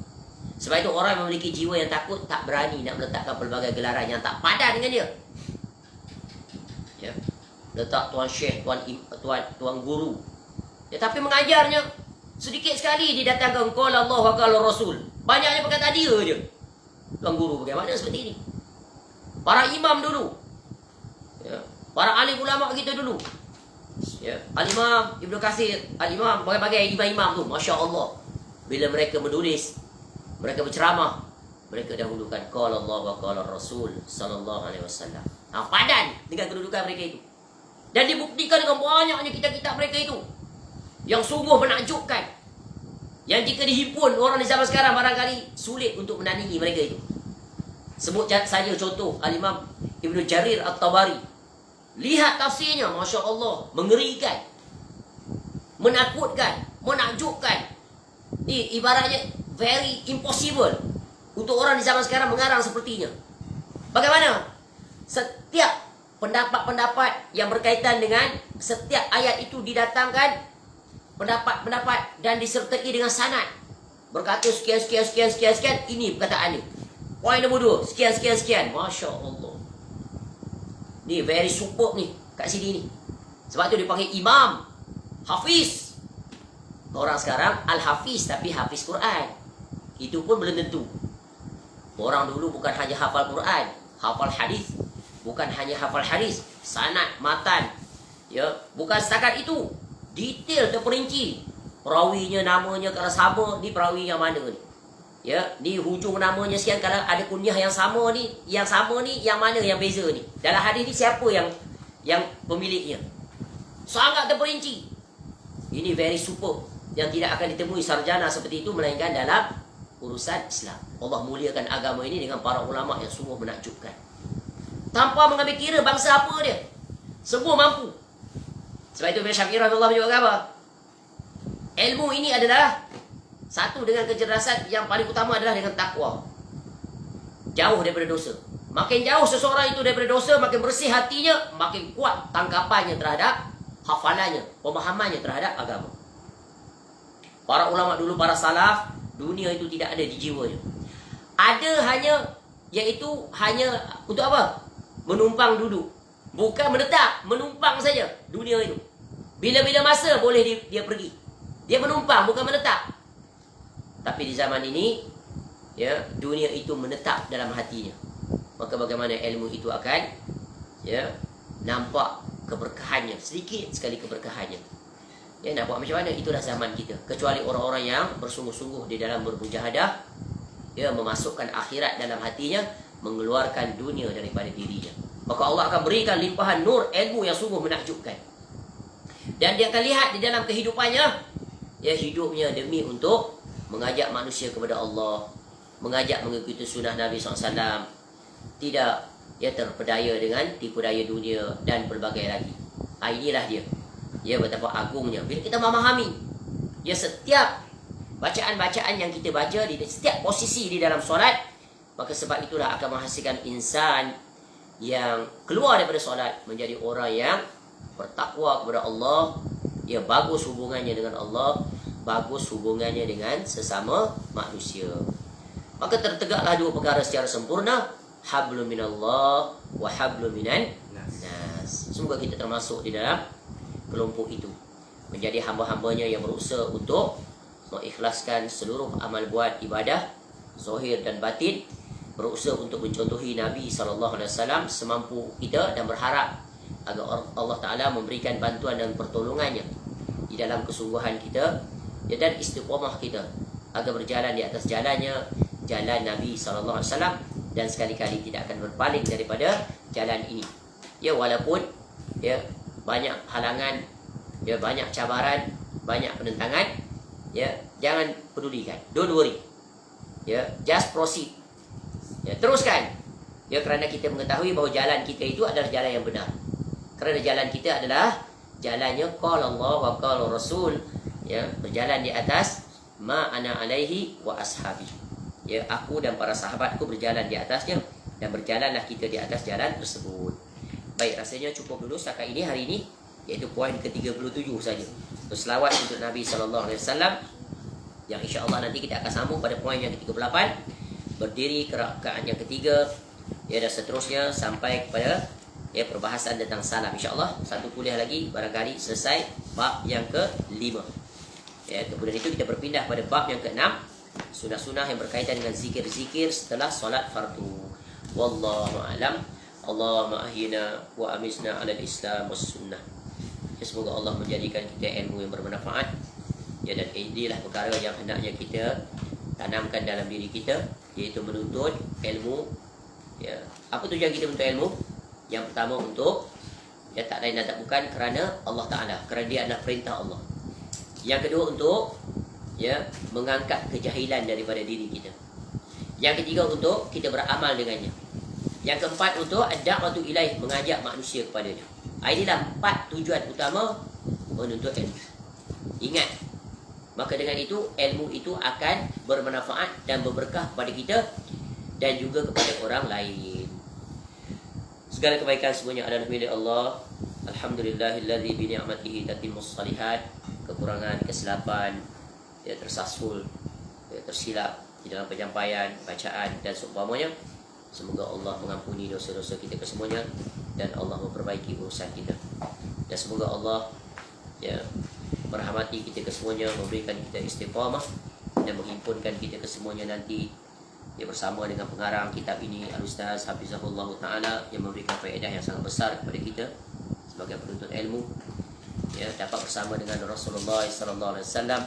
Sebab itu orang yang memiliki jiwa yang takut tak berani nak meletakkan pelbagai gelaran yang tak padan dengan dia. Ya. Letak Tuan Syekh, Tuan Guru. Ya, tapi mengajarnya sedikit sekali didatangkan qala Allah wa qala Rasul. Banyaknya perkataan dia je. Tuan Guru bagaimana seperti ini? Para imam dulu. Ya. Para alim ulama kita dulu. Ya. Al-Imam Ibnu Katsir, Al-Imam berbagai imam-imam tu, masya-Allah. Bila mereka menulis, mereka berceramah, mereka dahulukan qala Allah wa qala Rasul sallallahu alaihi wasallam. Padan dengan kedudukan mereka itu. Dan dibuktikan dengan banyaknya kitab-kitab mereka itu yang sungguh menakjubkan. Yang jika dihimpun orang di zaman sekarang barangkali sulit untuk menandingi mereka itu. Sebut saja contoh Al-Imam Ibnu Jarir At-Tabari. Lihat tafsirnya, masya Allah, mengerikan, menakutkan, menakjubkan. Ini ibaratnya very impossible. untuk orang di zaman sekarang mengarang sepertinya. Bagaimana? Setiap pendapat-pendapat yang berkaitan dengan setiap ayat itu didatangkan pendapat-pendapat dan disertai dengan sanad. Berkata sekian, ini perkataan ni. Poin nombor 2, sekian. Masya Allah. Ni very superb ni kat sini ni. Sebab tu dipanggil imam, hafiz. Orang sekarang al-hafiz tapi hafiz Quran. Itu pun belum tentu. Orang dulu bukan hanya hafal Quran, hafal hadis. Bukan hanya hafal hadis, sanad, matan. Ya, bukan setakat itu. Detail terperinci. Perawinya, namanya kalau sama, ni perawi yang mana ni? Ya, ni hujung namanya sekian, kalau ada kunyah yang sama ni, yang mana yang beza ni? Dalam hadis ni siapa yang pemiliknya? Sangat terperinci. Ini very super yang tidak akan ditemui sarjana seperti itu melainkan dalam urusan Islam. Allah muliakan agama ini dengan para ulama yang sungguh menakjubkan. Tanpa mengambil kira bangsa apa dia. Semua mampu. Sebab itu Ibn Syafi'i rahimahullah menyebutkan apa? Ilmu ini adalah satu dengan kecerdasan, yang paling utama adalah dengan takwa. Jauh daripada dosa. Makin jauh seseorang itu daripada dosa, makin bersih hatinya, makin kuat tangkapannya terhadap hafalannya, pemahamannya terhadap agama. Para ulama dulu, para salaf, dunia itu tidak ada di jiwanya. Ada hanya, iaitu hanya untuk apa? Menumpang duduk. Bukan menetap, menumpang saja dunia itu. Bila-bila masa boleh dia pergi. Dia menumpang, bukan menetap. Tapi di zaman ini, ya, dunia itu menetap dalam hatinya. Maka bagaimana ilmu itu akan, ya, nampak keberkahannya, sedikit sekali keberkahannya. Ya, nampak macam mana? Itulah zaman kita. Kecuali orang-orang yang bersungguh-sungguh di dalam bermujahadah, ya, memasukkan akhirat dalam hatinya, mengeluarkan dunia daripada dirinya. Maka Allah akan berikan limpahan nur ilmu yang sungguh menakjubkan. Dan dia akan lihat di dalam kehidupannya, ya, hidupnya demi untuk mengajak manusia kepada Allah, mengajak mengikuti sunnah Nabi SAW, tidak, ya, terpedaya dengan tipu daya dunia dan berbagai lagi. Inilah dia. Ya, betapa agungnya bila kita memahami, ya, setiap bacaan-bacaan yang kita baca di setiap posisi di dalam solat, maka sebab itulah akan menghasilkan insan yang keluar daripada solat menjadi orang yang bertakwa kepada Allah, ya, bagus hubungannya dengan Allah, bagus hubungannya dengan sesama manusia. Maka tertegaklah dua perkara secara sempurna, hablum minallah wa hablum minan nas. Semoga kita termasuk di dalam kelompok itu, menjadi hamba-hambanya yang berusaha untuk mengikhlaskan seluruh amal buat ibadah zahir dan batin, berusaha untuk mencontohi Nabi SAW semampu kita, dan berharap agar Allah Ta'ala memberikan bantuan dan pertolongannya di dalam kesungguhan kita, ya, dan istiqamah kita agar berjalan di atas jalannya, jalan Nabi SAW, dan sekali-kali tidak akan berpaling daripada jalan ini. Ya, walaupun, ya, banyak halangan, ya, banyak cabaran, banyak penentangan, ya, jangan pedulikan, don't worry, ya, just proceed, ya, teruskan, ya, kerana kita mengetahui bahawa jalan kita itu adalah jalan yang benar. Kerana jalan kita adalah jalannya qala Allah wa qala Rasul, ya, berjalan di atas ma ana alaihi wa ashabi, ya, aku dan para sahabatku berjalan di atasnya, dan berjalanlah kita di atas jalan tersebut. Baik, rasanya cukup dulu setakat ini hari ini, iaitu poin ke-37 saja. Berselawat untuk Nabi SAW, yang insya-Allah nanti kita akan sambung pada poin yang ke-38, berdiri ke rakaat yang ketiga, ya, dan seterusnya sampai kepada, ya, perbahasan tentang salam. InsyaAllah satu kuliah lagi barangkali selesai bab yang ke-5. Ya, kemudian itu kita berpindah pada bab yang ke-6, sunah-sunah yang berkaitan dengan zikir-zikir setelah solat fardu. Wallahu a'lam. Allahumma ahyina wa amisna 'alal Islam was sunnah. Ya, semoga Allah menjadikan kita ilmu yang bermanfaat. Ya, dan inilah perkara yang hendaknya kita tanamkan dalam diri kita, iaitu menuntut ilmu. Ya, apa tujuan kita menuntut ilmu? Yang pertama untuk, ya, tak lain dan tak bukan kerana Allah Ta'ala, kerana dia adalah perintah Allah. Yang kedua untuk, ya, mengangkat kejahilan daripada diri kita. Yang ketiga untuk kita beramal dengannya. Yang keempat untuk ad-da'watu ilaih, mengajak manusia kepadanya. Inilah 4 tujuan utama menuntut ilmu. Ingat, maka dengan itu ilmu itu akan bermanfaat dan berberkah kepada kita dan juga kepada orang lain. Segala kebaikan semuanya adalah milik Allah. Alhamdulillahilladzi bi ni'matihi tatimmus shalihat. Kekurangan, kesilapan, tersasul, tersilap di dalam penyampaian, bacaan dan seumpamanya, semoga Allah mengampuni dosa-dosa kita kesemuanya dan Allah memperbaiki urusan kita. Dan semoga Allah merahmati kita kesemuanya, memberikan kita istiqamah dan menghimpunkan kita kesemuanya nanti bersama dengan pengarang kitab ini Al-Ustaz Hafizahullah Ta'ala, yang memberikan faedah yang sangat besar kepada kita sebagai penuntut ilmu, dapat bersama dengan Rasulullah sallallahu alaihi wasallam,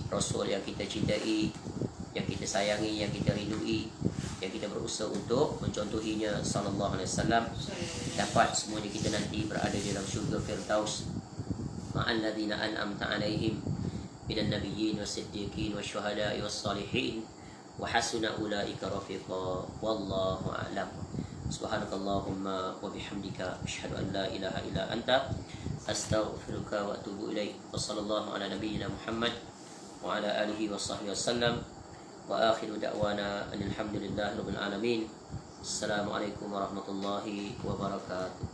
Rasul yang kita cintai, yang kita sayangi, yang kita ridui, yang kita berusaha untuk mencontohinya sallallahu alaihi wasallam, dapat semuanya kita nanti berada di dalam syurga Firdaus ma'al ladzina an'amta 'alaihim minan nabiyyin was-siddiqin wasyuhada'i was-salihin wa hasuna ulaika rafiqa. Wallahu a'lam. Subhanakallahumma wa bihamdika asyhadu an la ilaha illa anta astaghfiruka wa atubu ilaik. Wa sallallahu ala nabiyyina Muhammad wa ala alihi wa sahbihi wasallam. Wa akhiru da'wana alhamdulillahi rabbil alamin. Assalamualaikum warahmatullahi wabarakatuh.